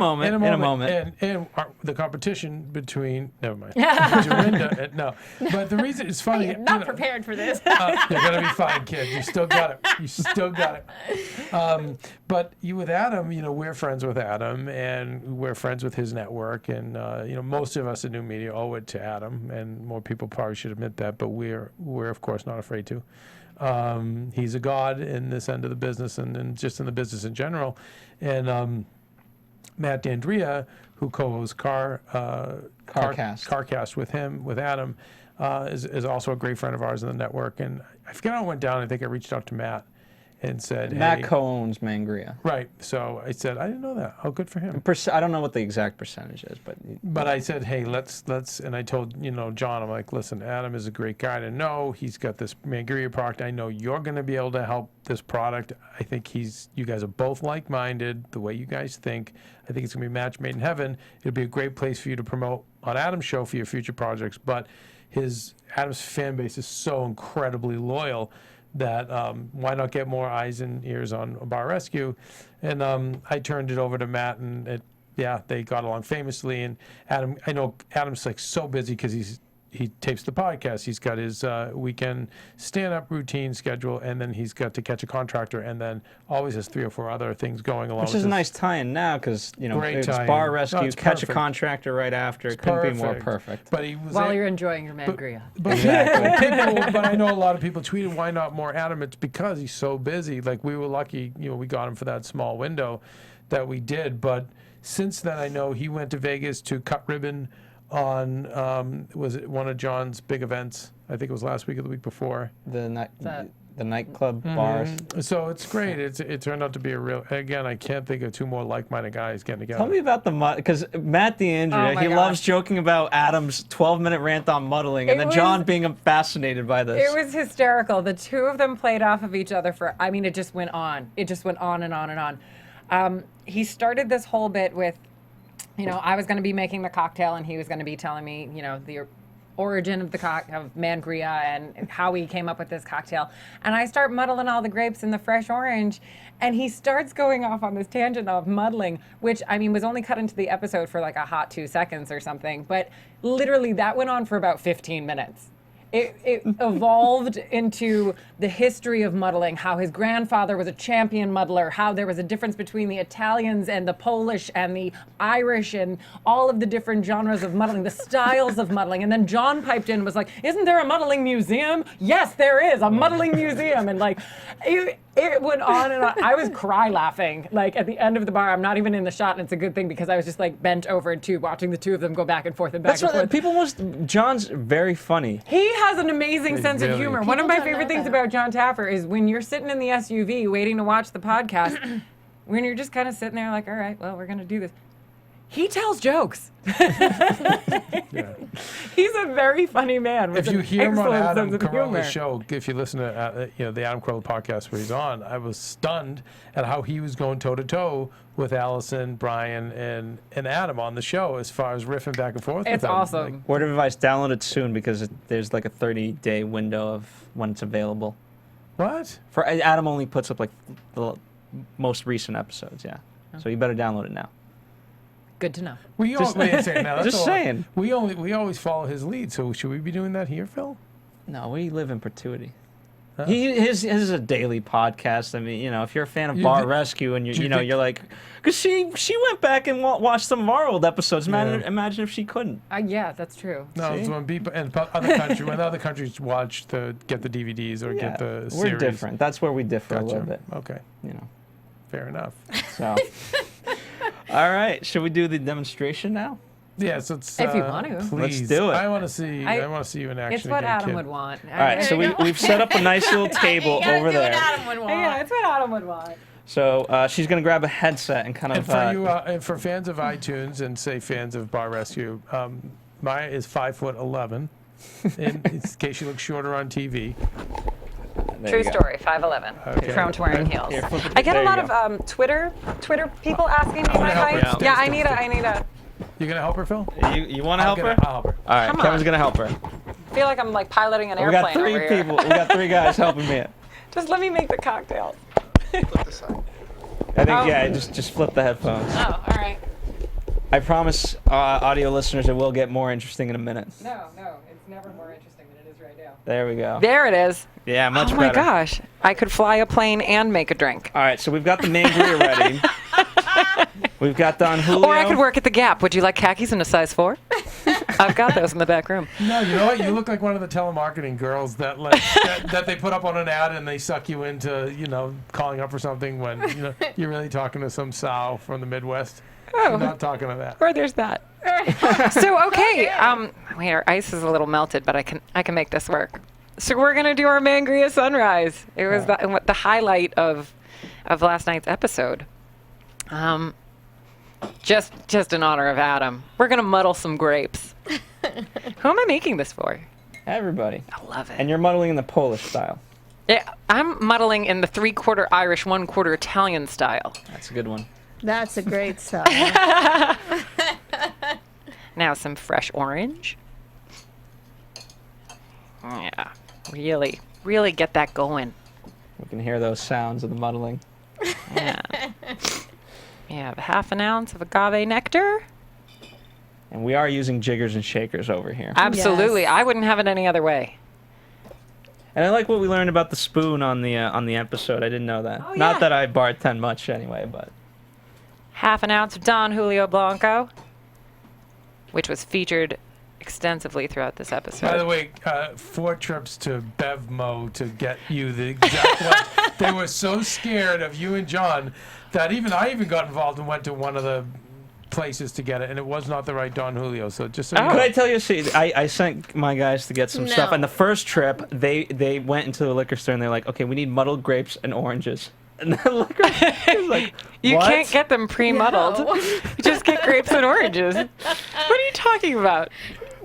moment. And the competition between, never mind, Dorinda, no. But the reason it's funny. I am not prepared for this. You're going to be fine, kid. You still got it. But you with Adam, you know, we're friends with Adam, and we're friends with his network. And, you know, most of us in new media owe it to Adam, and more people probably should admit that, but we're of course, not afraid to. He's a god in this end of the business and just in the business in general. And Matt D'Andrea, who co-hosts CarCast with Adam, is also a great friend of ours in the network. And I forget how it went down. I think I reached out to Matt and said, Matt hey, co-owns Mangria. Right. So I said, I didn't know that. Oh, good for him. I don't know what the exact percentage is, but I said, hey, let's, and I told, you know, John, I'm like, listen, Adam is a great guy to know. He's got this Mangria product. I know you're going to be able to help this product. I think you guys are both like-minded, the way you guys think. I think it's going to be a match made in heaven. It'll be a great place for you to promote on Adam's show for your future projects. But Adam's fan base is so incredibly loyal that why not get more eyes and ears on Bar Rescue? And I turned it over to Matt, and they got along famously. And Adam, I know Adam's like so busy because he tapes the podcast. He's got his weekend stand-up routine schedule, and then he's got to catch a contractor, and then always has 3 or 4 other things going along. Which is a nice tie-in now, because you know Great it's tie-in. Bar Rescue, No, it's catch perfect. a contractor right after. It It's couldn't be more perfect. But he was While you're enjoying your Mangria. but I know a lot of people tweeted, why not more Adam? It's because he's so busy. Like, we were lucky, you know, we got him for that small window that we did. But since then, I know he went to Vegas to cut ribbon on, was it one of John's big events? I think it was last week or the week before. The nightclub bars. So it's great. It turned out to be a real, again, I can't think of 2 more like-minded guys getting together. Tell me about because Matt D'Andrea, Oh my he gosh. loves joking about Adam's 12-minute rant on muddling, and It then John was- being fascinated by this. It was hysterical. The 2 of them played off of each other it just went on. It just went on and on and on. He started this whole bit with, you know, I was going to be making the cocktail, and he was going to be telling me, you know, the origin of of Mangria and how he came up with this cocktail. And I start muddling all the grapes and the fresh orange, and he starts going off on this tangent of muddling, which, I mean, was only cut into the episode for like a hot 2 seconds or something, but literally that went on for about 15 minutes. It evolved into the history of muddling, how his grandfather was a champion muddler, how there was a difference between the Italians and the Polish and the Irish and all of the different genres of muddling, the styles of muddling. And then John piped in and was like, isn't there a muddling museum? Yes, there is, a muddling museum. And like, it went on and on. I was cry laughing, like at the end of the bar. I'm not even in the shot, and it's a good thing because I was just like bent over and watching the 2 of them go back and forth and back That's and what forth. people John's very funny. He has an amazing sense of really- humor. One of People my don't favorite know things that. about John Taffer is when you're sitting in the SUV waiting to watch the podcast, when you're just kind of sitting there like, all right, well, we're going to do this. He tells jokes. Yeah. He's a very funny man with If you an hear him on excellent Adam sense of humor. Carolla's show, if you listen to the Adam Carolla podcast where he's on, I was stunned at how he was going toe-to-toe with Allison, Brian, and Adam on the show as far as riffing back and forth with It's them. awesome. Like, Word of advice, download it soon because there's like a 30-day window of when it's available. what? Adam only puts up like the most recent episodes, yeah. So you better download it now. Good to know. We Just- wait a second now. That's just all- saying. We always follow his lead. So should we be doing that here, Phil? No, we live in perpetuity. His is a daily podcast. I mean, you know, if you're a fan of Bar Rescue and you're like, because she went back and watched some of our old episodes. Imagine if she couldn't. Yeah, that's true. No, it's when people and when other countries get the DVDs or get the series. We're different. That's where we differ a little bit. Okay. You know. Fair enough. So. All right, should we do the demonstration now? Yes, let's. If you want to, please. Let's do it. I want to see. I want to see you in action. It's what again, Adam kid. would want. All right, so we've set up a nice little table over do there. What Adam would want. Yeah, it's what Adam would want. So she's gonna grab a headset and kind of. And for you, and for fans of iTunes and say fans of Bar Rescue, Maya is 5'11", in case she looks shorter on TV. True story, 5'11", Okay. prone to wearing heels. Here, flip it. I get There a you lot go. of Twitter people asking me my help her. height. Yeah. Yeah, I need a. You gonna help her, Phil? You want to help her? I'll help her. All right, Come Kevin's on. gonna help her. I feel like I'm like piloting an We airplane got three over here. people. We got three guys helping me. Just let me make the cocktail. I think just flip the headphones. Oh, all right. I promise audio listeners it will get more interesting in a minute. No, it's never more interesting than it is right now. There we go. There it is. Yeah, much Oh better. my gosh, I could fly a plane and make a drink. All right, so we've got the Mangria ready. We've got Don Julio. Or I could work at the Gap. Would you like khakis in a size 4? I've got those in the back room. No, you know what? You look like one of the telemarketing girls that that they put up on an ad and they suck you into calling up for something when you're really talking to some sow from the Midwest. Oh. I'm not talking to that. Or there's that. So okay, wait, our ice is a little melted, but I can make this work. So we're gonna do our Mangria sunrise. It was the highlight of last night's episode. Just in honor of Adam, we're gonna muddle some grapes. Who am I making this for? Everybody. I love it. And you're muddling in the Polish style. Yeah, I'm muddling in the 3/4 Irish, 1/4 Italian style. That's a good one. That's a great style. Now some fresh orange. Yeah, really get that going. We can hear those sounds of the muddling. Yeah. We have 1/2 ounce of agave nectar. And we are using jiggers and shakers over here. Absolutely, Yes. I wouldn't have it any other way. And I like what we learned about the spoon on the episode. I didn't know that. Oh, Not yeah. that I bartend much anyway, but 1/2 ounce of Don Julio Blanco, which was featured extensively throughout this episode. By the way, 4 trips to Bevmo to get you the exact one. They were so scared of you and John that I even got involved and went to one of the places to get it, and it was not the right Don Julio. So just so you Could know. I tell you? See, I sent my guys to get some stuff, No. and the first trip they went into the liquor store and they're like, "Okay, we need muddled grapes and oranges." And the liquor store was like, You "What?" can't get them pre-muddled. No. You just get grapes and oranges. What are you talking about?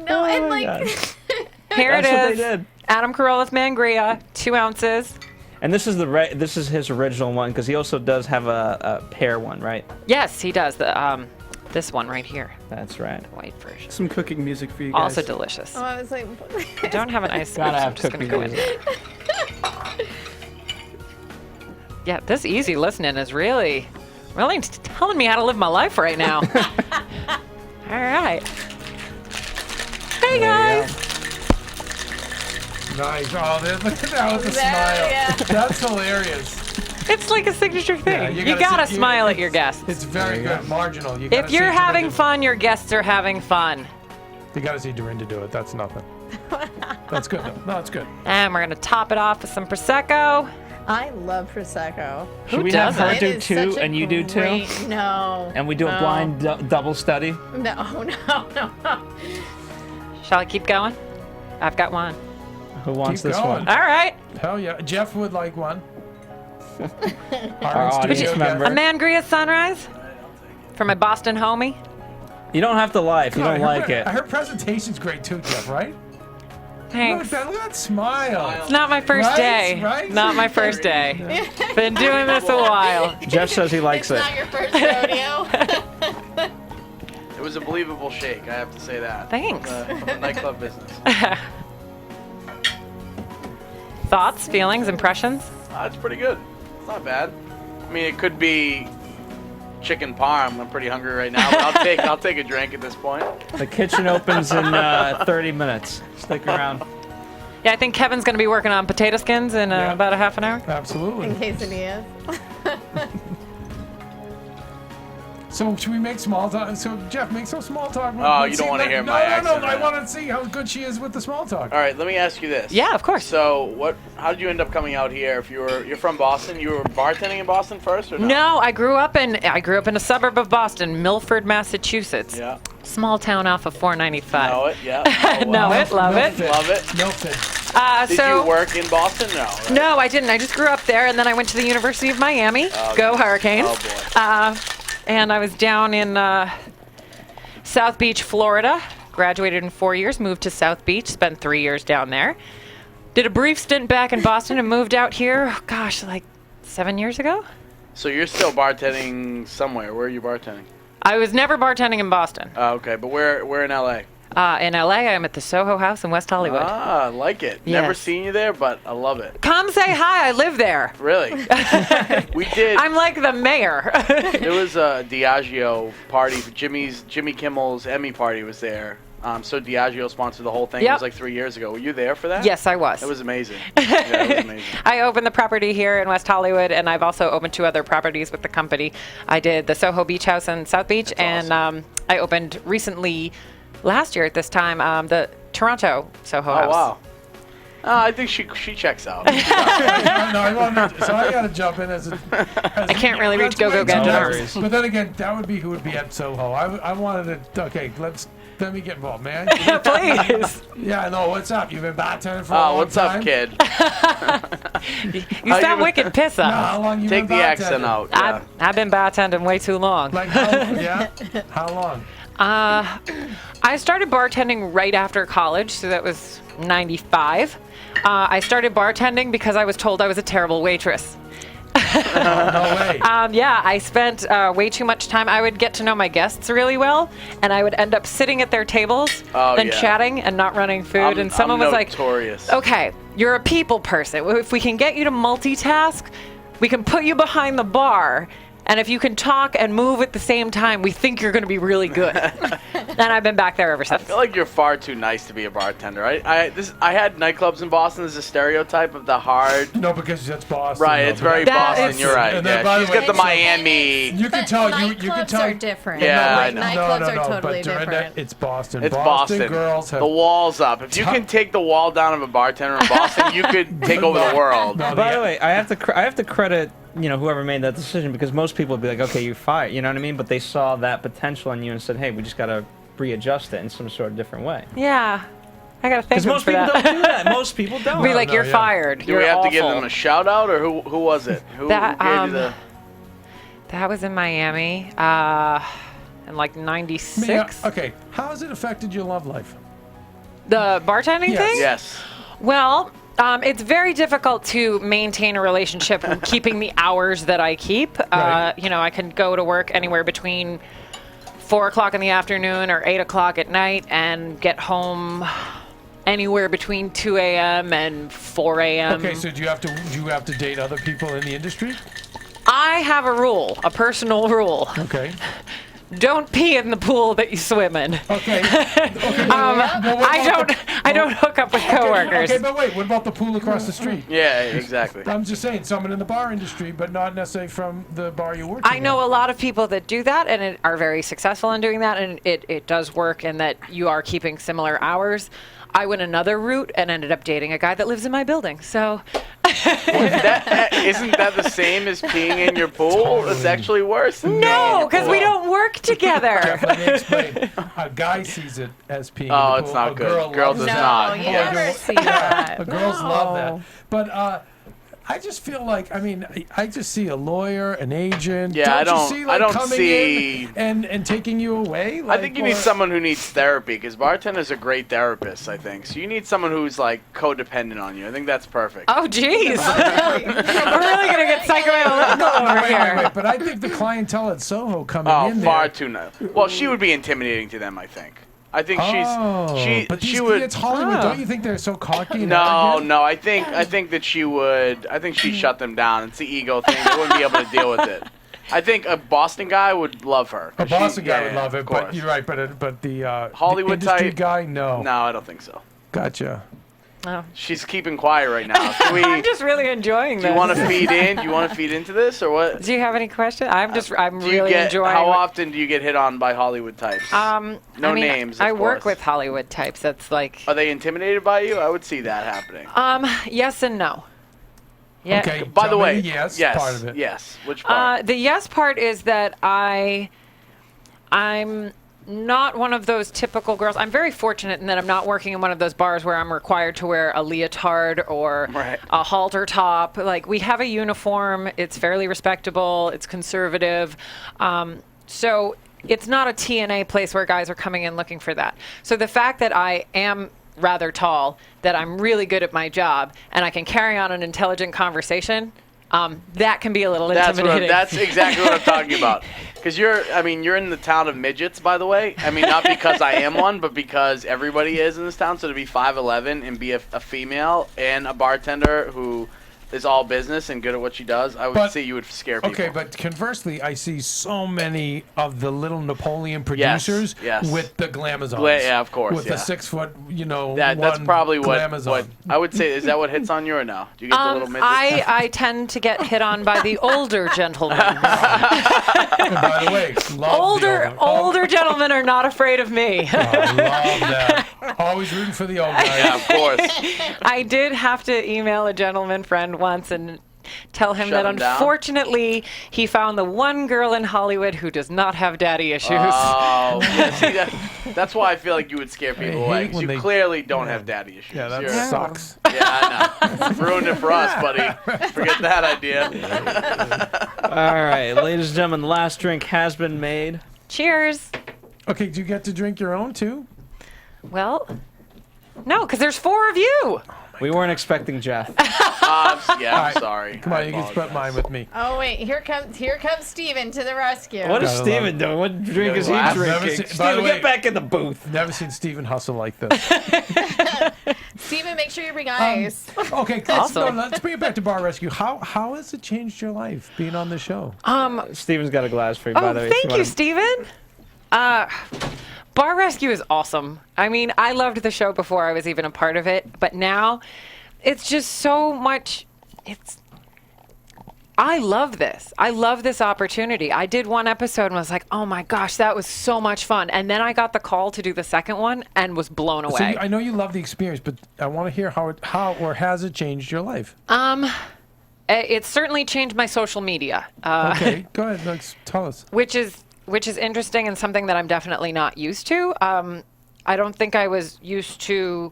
No, and my like, God. Here That's what it they is. did. Adam Corolla's Mangria, 2 ounces. And this is this is his original one because he also does have a pear one, right? Yes, he does. This one right here, That's right. the white version. Some cooking music for you guys. Also delicious. oh, I was like, I don't have an ice scoop, Gotta so have I'm just gonna cooking go in. music. Yeah, this easy listening is really telling me how to live my life right now. All right. Hey There you guys. Nice. Oh, that was a There, smile. yeah. That's hilarious. It's like a signature thing. Yeah, you gotta sit- smile at your guests. It's very There you good. Marginal. You If gotta you're see having Dorinda- fun, your guests are having fun. You got to see Dorinda do it. That's nothing. That's good, though. No, it's good. And we're gonna top it off with some Prosecco. I love Prosecco. Should we have her doesn't? do It is 2 such a and you do 2? great- No. And we do a no. blind double study? No. Shall I keep going? I've got one. Who wants Keep this going. one? All right. Hell yeah. Jeff would like one. Our audience studio member. A Mangria Sunrise for my Boston homie. You don't have to lie if you God, don't like it. Her presentation's great too, Jeff, right? Thanks. Look at that smile. It's not my first Right, day. right? Not my first day. Been doing this a while. Jeff says he likes It's it. not your first rodeo. It was a believable shake, I have to say that. Thanks. From the nightclub business. Thoughts, feelings, impressions? It's pretty good. It's not bad. I mean, it could be chicken parm. I'm pretty hungry right now, but I'll take a drink at this point. The kitchen opens in 30 minutes. Stick around. Yeah, I think Kevin's going to be working on potato skins in Yeah. about a half an hour. Absolutely. In quesadillas. So should we make small talk? So Jeff, make some small talk. Oh, you don't wanna hear my accent, No, I man. want to see how good she is with the small talk. All right, let me ask you this. Yeah, of course. So, how did you end up coming out here? If you're from Boston, you were bartending in Boston first, or no? No, I grew up in a suburb of Boston, Milford, Massachusetts. Yeah. Small town off of 495. Know it. Yeah. Oh, Know wow. it, love it. Love it. Milford. Did you work in Boston? No. Right? No, I didn't. I just grew up there, and then I went to the University of Miami. Go Hurricanes. Oh boy. And I was down in South Beach, Florida. Graduated in 4 years, moved to South Beach, spent 3 years down there. Did a brief stint back in Boston and moved out here, gosh, like 7 years ago? So you're still bartending somewhere. Where are you bartending? I was never bartending in Boston. Oh, okay, but where in LA? In LA, I'm at the Soho House in West Hollywood. Ah, I like it. Never Yes. seen you there, but I love it. Come say hi, I live there. Really? We did. I'm like the mayor. There was a Diageo party for Jimmy Kimmel's Emmy party was there. So Diageo sponsored the whole thing. It Yep. was like 3 years ago. Were you there for that? Yes, I was. It was amazing. Yeah, it was amazing. I opened the property here in West Hollywood, and I've also opened 2 other properties with the company. I did the Soho Beach House in South Beach, That's and I opened recently, last year at this time, the Toronto Soho Oh House. wow. I think she checks out. So I got to jump in as a. I can't really reach Go-Go Gadget. But then again, that would be who would be at Soho. I wanted to. Okay, let me get involved, man. Please. Yeah, I know. What's up? You've been bartending for a long What's time? up, kid? You sound wicked pissed No, off. how long you Take been the accent bartending? out. Yeah. I've been bartending way too long. Like yeah? How long? I started bartending right after college, so that was 95. I started bartending because I was told I was a terrible waitress. No way. Yeah, I spent way too much time. I would get to know my guests really well, and I would end up sitting at their tables and yeah. chatting and not running food. And someone was like, notorious. okay, you're a people person. If we can get you to multitask, we can put you behind the bar. And if you can talk and move at the same time, we think you're going to be really good. And I've been back there ever I since. feel like you're far too nice to be a bartender. I had nightclubs in Boston. There's a stereotype of the hard. No, because that's Boston. Right, though, it's but very That Boston. is- You're right. And then, Yeah, by the she's way, got the so- Miami. You can tell. You can Nightclubs tell. are different. Yeah, I Like, know. nightclubs are totally but Dorinda, different. it's Boston. It's Boston. Girls have. The wall's up. If you can take the wall down of a bartender in Boston, you could take over the world. No, By the way, I have to credit whoever made that decision, because most people would be like, okay, you're fired, you know what I mean? But they saw that potential in you and said, hey, we just got to readjust it in some sort of different way. Yeah. I got to thank Because them most for people that. don't do that. Most people don't. Be like, no, you're yeah. fired. Do You're we have to give awful. them a shout out, or who was it? Who gave you the? That was in Miami in like Mia, 96. okay, how has it affected your love life? The bartending Yes. thing? Yes. Well, it's very difficult to maintain a relationship keeping the hours that I keep. Right. I can go to work anywhere between 4 o'clock in the afternoon or 8 o'clock at night and get home anywhere between 2 a.m. and 4 a.m. Okay, so do you have to date other people in the industry? I have a rule, a personal rule. Okay. Don't pee in the pool that you swim in. Okay. I don't hook up with coworkers. Okay, but wait, what about the pool across the street? Yeah, exactly. I'm just saying, someone in the bar industry, but not necessarily from the bar you're working I know at. a lot of people that do that and are very successful in doing that, and it does work in that you are keeping similar hours. I went another route and ended up dating a guy that lives in my building. So Isn't that the same as peeing in your pool? Totally. It's actually worse. Than peeing in no, your because pool. we don't work together. Jeff, let me explain. A guy sees it as peeing in Oh, the it's pool. not A good. Girl Does loves No, it. not. you Yeah. never see that. Girls love No. that. But I just feel like, I just see a lawyer, an agent. Yeah, I you don't- see, I like, don't coming see- in and taking you away. I Like, think you need someone who needs therapy, because bartenders are great therapists, I think. So you need someone who's like codependent on you. I think that's perfect. Oh, jeez. We're really going to get psychoanalytical over here. Wait, but I think the clientele at Soho coming Oh, in far there. too nice. Well, she would be intimidating to them, I think. I think But she these would. It's Hollywood. Don't you think they're so cocky? And No, arrogant? no. I think that she would. I think she'd shut them down. It's the ego thing. They wouldn't be able to deal with it. I think a Boston guy would love her. A 'cause she- Boston guy yeah, would love it, of but course. you're right. But the Hollywood the industry type? guy, no. No, I don't think so. Gotcha. Oh. She's keeping quiet right now. I'm just really enjoying Do this. you want to feed in? Do you want to feed into this or what? Do you have any questions? I'm Do you really enjoying. How often do you get hit on by Hollywood types? No names. I of work course. with Hollywood types. That's like. Are they intimidated by you? I would see that happening. Yes and no. Yeah. Okay. By the tell me way, the yes, yes, part of it. yes. Which part? The yes part is that I'm not one of those typical girls. I'm very fortunate in that I'm not working in one of those bars where I'm required to wear a leotard or Right. a halter top. Like, we have a uniform. It's fairly respectable. It's conservative. So it's not a TNA place where guys are coming in looking for that. So the fact that I am rather tall, that I'm really good at my job, and I can carry on an intelligent conversation, that can be a little intimidating. That's exactly what I'm talking about. Because you're in the town of midgets, by the way. I mean, not because I am one, but because everybody is in this town. So to be 5'11" and be a female and a bartender who is all business and good at what she does, I would say you would scare people. Okay, but conversely, I see so many of the little Napoleon Yes, producers yes. with the glamazons. Yeah, of course. With yeah. the 6 foot, That's probably what glamazon. I would say. Is that what hits on you or no? Do you get the little midgets? I tend to get hit on by the older gentlemen. And by the way, love the older gentlemen are not afraid of me. I love that. Always rooting for the old guy. Yeah, of course. I did have to email a gentleman friend once and tell him Shut that him down? unfortunately he found the one girl in Hollywood who does not have daddy issues. Oh, yeah, see, that's why I feel like you would scare people away. hate 'Cause when you they- clearly don't have daddy issues. Yeah, that You're- sucks. Yeah, I know. Ruined it for us, buddy. Forget that idea. All right, ladies and gentlemen, the last drink has been made. Cheers. Okay, do you get to drink your own too? Well, no, because there's 4 of you. We weren't expecting Jeff. I'm sorry. Come on, I you can split apologize. mine with me. Oh wait, here comes Steven to the rescue. What is Gotta Steven doing? What drink is he I've never drinking? seen- by the Steven, way- get back in the booth. Never seen Steven hustle like this. Steven, make sure you bring ice. Okay, let's bring it back to Bar Rescue. How has it changed your life being on the show? Steven's got a glass for you, by Oh, the way. thank you, Steven. Bar Rescue is awesome. I mean, I loved the show before I was even a part of it, but now it's just so much. I love this. I love this opportunity. I did one episode and was like, oh my gosh, that was so much fun. And then I got the call to do the second one and was blown away. So I know you love the experience, but I want to hear how or has it changed your life? It's certainly changed my social media. Okay, go ahead. Tell us. Which is interesting and something that I'm definitely not used to. I don't think I was used to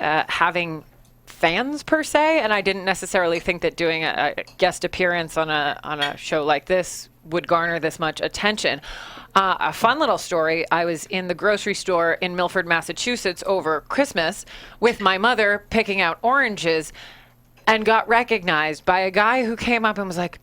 having fans per se, and I didn't necessarily think that doing a guest appearance on a show like this would garner this much attention. A fun little story, I was in the grocery store in Milford, Massachusetts over Christmas with my mother picking out oranges and got recognized by a guy who came up and was like,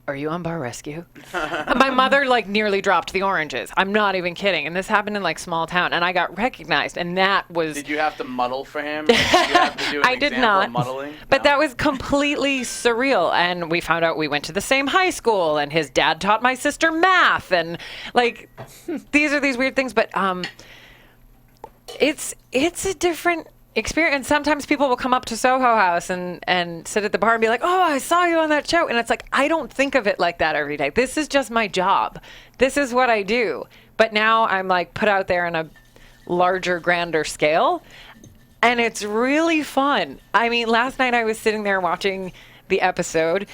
are you on Bar Rescue? My mother nearly dropped the oranges. I'm not even kidding. And this happened in small town, and I got recognized, and that was. Did you have to muddle for him? Did you have to do an I did example not. of muddling? But No. that was completely surreal. And we found out we went to the same high school, and his dad taught my sister math, and these are these weird things. But it's a different experience. Sometimes people will come up to Soho House and sit at the bar and be like, oh, I saw you on that show. And it's like, I don't think of it like that every day. This is just my job. This is what I do. But now I'm put out there on a larger, grander scale. And it's really fun. I mean, last night I was sitting there watching the episode,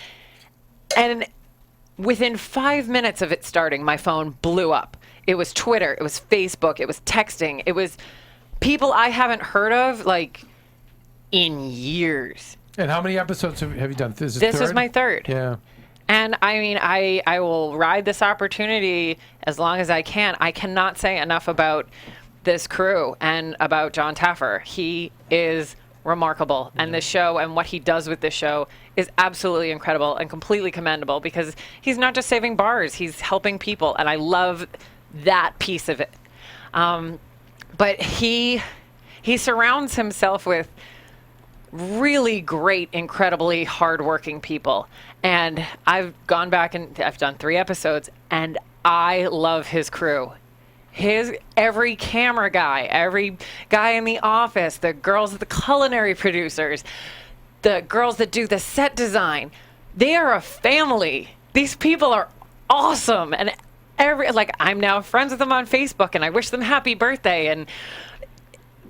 and within 5 minutes of it starting, my phone blew up. It was Twitter, it was Facebook, it was texting, it was people I haven't heard of in years. And how many episodes have you done? This was my third. Yeah. And I mean, I will ride this opportunity as long as I can. I cannot say enough about this crew and about John Taffer. He is remarkable. And this show and what he does with this show is absolutely incredible and completely commendable, because he's not just saving bars, he's helping people. And I love that piece of it. But he surrounds himself with really great, incredibly hardworking people. And I've gone back and I've done 3 episodes, and I love his crew. every camera guy, every guy in the office, the girls, the culinary producers, the girls that do the set design, they are a family. These people are awesome. And I'm now friends with them on Facebook, and I wish them happy birthday. And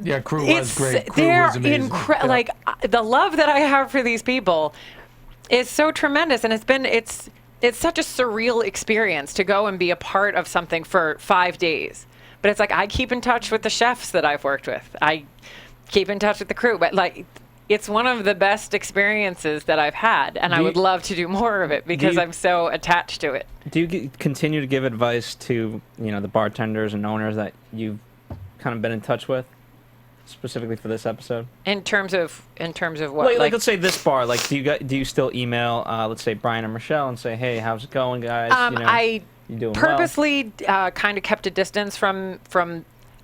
Yeah, crew was great. Crew they're was amazing. Like the love that I have for these people is so tremendous, and it's such a surreal experience to go and be a part of something for 5 days. But it's like I keep in touch with the chefs that I've worked with. I keep in touch with the crew, but like it's one of the best experiences that I've had, and I would love to do more of it because I'm so attached to it. Do you continue to give advice to the bartenders and owners that you've kind of been in touch with? Specifically for this episode, in terms of what? Like let's say this bar. Like, do you still email, let's say Brian and Michelle, and say, hey, how's it going, guys? I you doing purposely kind of kept a distance from.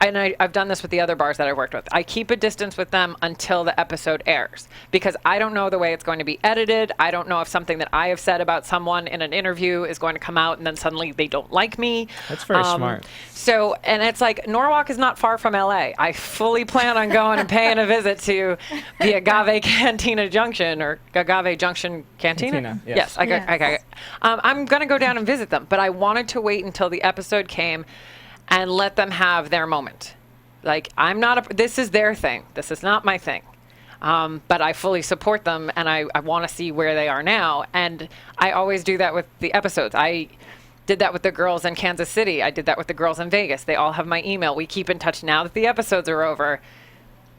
And I've done this with the other bars that I worked with. I keep a distance with them until the episode airs because I don't know the way it's going to be edited. I don't know if something that I have said about someone in an interview is going to come out and then suddenly they don't like me. That's very smart. So, and it's like Norwalk is not far from LA. I fully plan on going and paying a visit to the Agave Cantina Junction or Agave Junction Cantina. Yes. I'm going to go down and visit them, but I wanted to wait until the episode came and let them have their moment. Like, this is their thing. This is not my thing. But I fully support them, and I want to see where they are now. And I always do that with the episodes. I did that with the girls in Kansas City. I did that with the girls in Vegas. They all have my email. We keep in touch now that the episodes are over.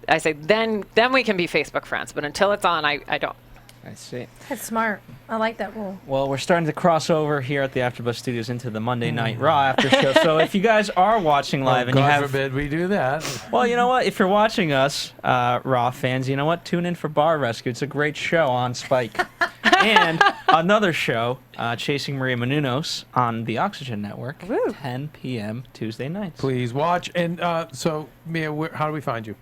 I say, then we can be Facebook friends. But until it's on, I don't. I see. That's smart. I like that rule. Well, we're starting to cross over here at the AfterBuzz Studios into the Monday Night Raw after show. So if you guys are watching live and you have, God forbid we do that. Well, you know what? If you're watching us, Raw fans, you know what? Tune in for Bar Rescue. It's a great show on Spike. And another show, Chasing Maria Menounos on the Oxygen Network, 10 p.m. Tuesday nights. Please watch. And so, Mia, how do we find you?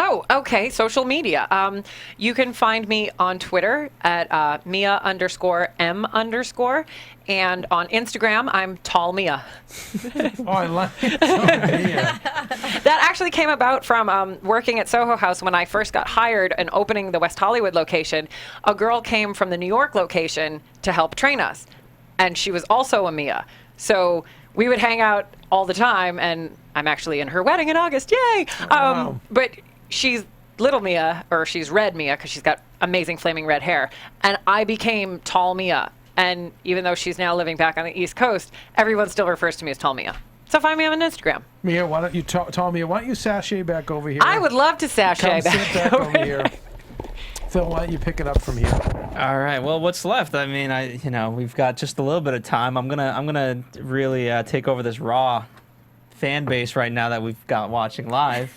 Oh, okay. Social media. You can find me on Twitter at Mia_M_, and on Instagram, I'm Tall Mia. Oh, I like it. Tall Mia. That actually came about from working at Soho House when I first got hired and opening the West Hollywood location. A girl came from the New York location to help train us, and she was also a Mia. So we would hang out all the time, and I'm actually in her wedding in August. Yay! Wow. But she's Little Mia, or she's Red Mia, because she's got amazing flaming red hair. And I became Tall Mia. And even though she's now living back on the East Coast, everyone still refers to me as Tall Mia. So find me on Instagram. Mia, why don't you Tall Mia, why don't you sashay back over here? I would love to sashay Come sit back over here. Phil, why don't you pick it up from here? All right. Well, what's left? I mean, we've got just a little bit of time. I'm gonna really take over this Raw fan base right now that we've got watching live.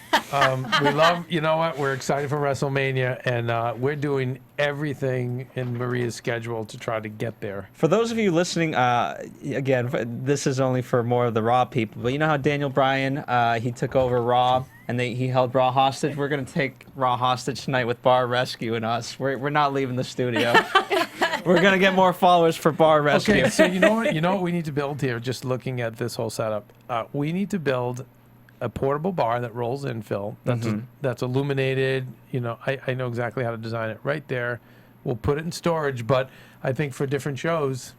We love, you know what, we're excited for WrestleMania, and we're doing everything in Maria's schedule to try to get there. For those of you listening, again, this is only for more of the Raw people, but you know how Daniel Bryan, he took over Raw, and he held Raw hostage? We're going to take Raw hostage tonight with Bar Rescue and us. We're not leaving the studio. We're going to get more followers for Bar Rescue. Okay, so you know what we need to build here, just looking at this whole setup? We need to build a portable bar that rolls in, Phil, that's illuminated. I know exactly how to design it right there. We'll put it in storage, but I think for different shows,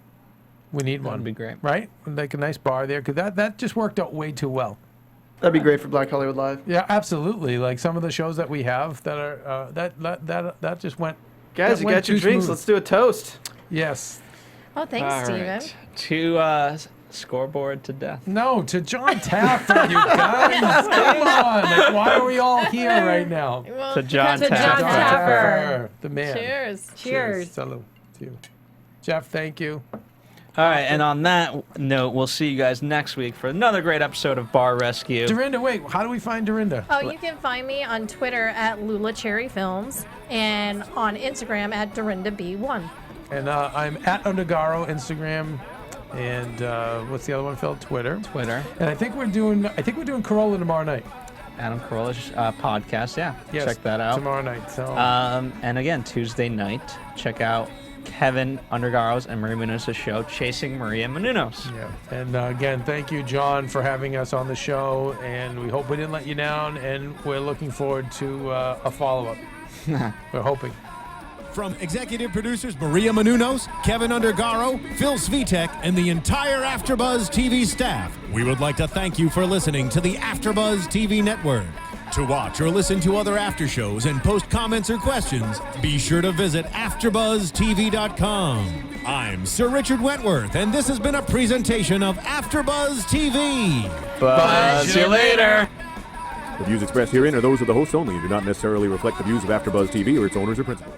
we need one. That'd be great. Right? Like a nice bar there, because that just worked out way too well. That'd be great for Black Hollywood Live. Yeah, absolutely. Like some of the shows that we have that are, that just went. Guys, you got your drinks. Let's do a toast. Yes. Oh, thanks, All Steven. right. To Scoreboard to Death. No, to John Taffer, you guys. Come on. Like, why are we all here right now? Well, To John To John Taffer. Taffer. The man. Cheers. Cheers. Salute to you. Jeff, thank you. All right, and on that note, we'll see you guys next week for another great episode of Bar Rescue. Dorinda, wait, how do we find Dorinda? Oh, you can find me on Twitter at Lula Cherry Films and on Instagram at DorindaB1. And I'm at Undergaro, Instagram, and what's the other one, Phil? Twitter. And I think we're doing Corolla tomorrow night. Adam Carolla's podcast, yeah. Yes, Check that out. tomorrow night. So. And again, Tuesday night, check out Keven Undergaro's and Maria Menounos' show, Chasing Maria Menounos. Yeah. And again, thank you, John, for having us on the show. And we hope we didn't let you down. And we're looking forward to a follow-up. We're hoping. From executive producers Maria Menounos, Keven Undergaro, Phil Svitek, and the entire AfterBuzz TV staff, we would like to thank you for listening to the AfterBuzz TV network. To watch or listen to other after shows and post comments or questions, be sure to visit AfterBuzzTV.com. I'm Sir Richard Wentworth, and this has been a presentation of AfterBuzz TV. Buzz you later. The views expressed herein are those of the hosts only and do not necessarily reflect the views of AfterBuzz TV or its owners or principals.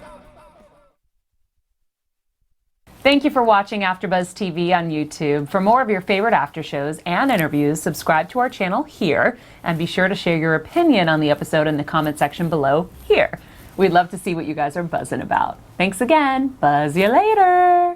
Thank you for watching AfterBuzz TV on YouTube. For more of your favorite after shows and interviews, subscribe to our channel here, and be sure to share your opinion on the episode in the comment section below here. We'd love to see what you guys are buzzing about. Thanks again. Buzz you later.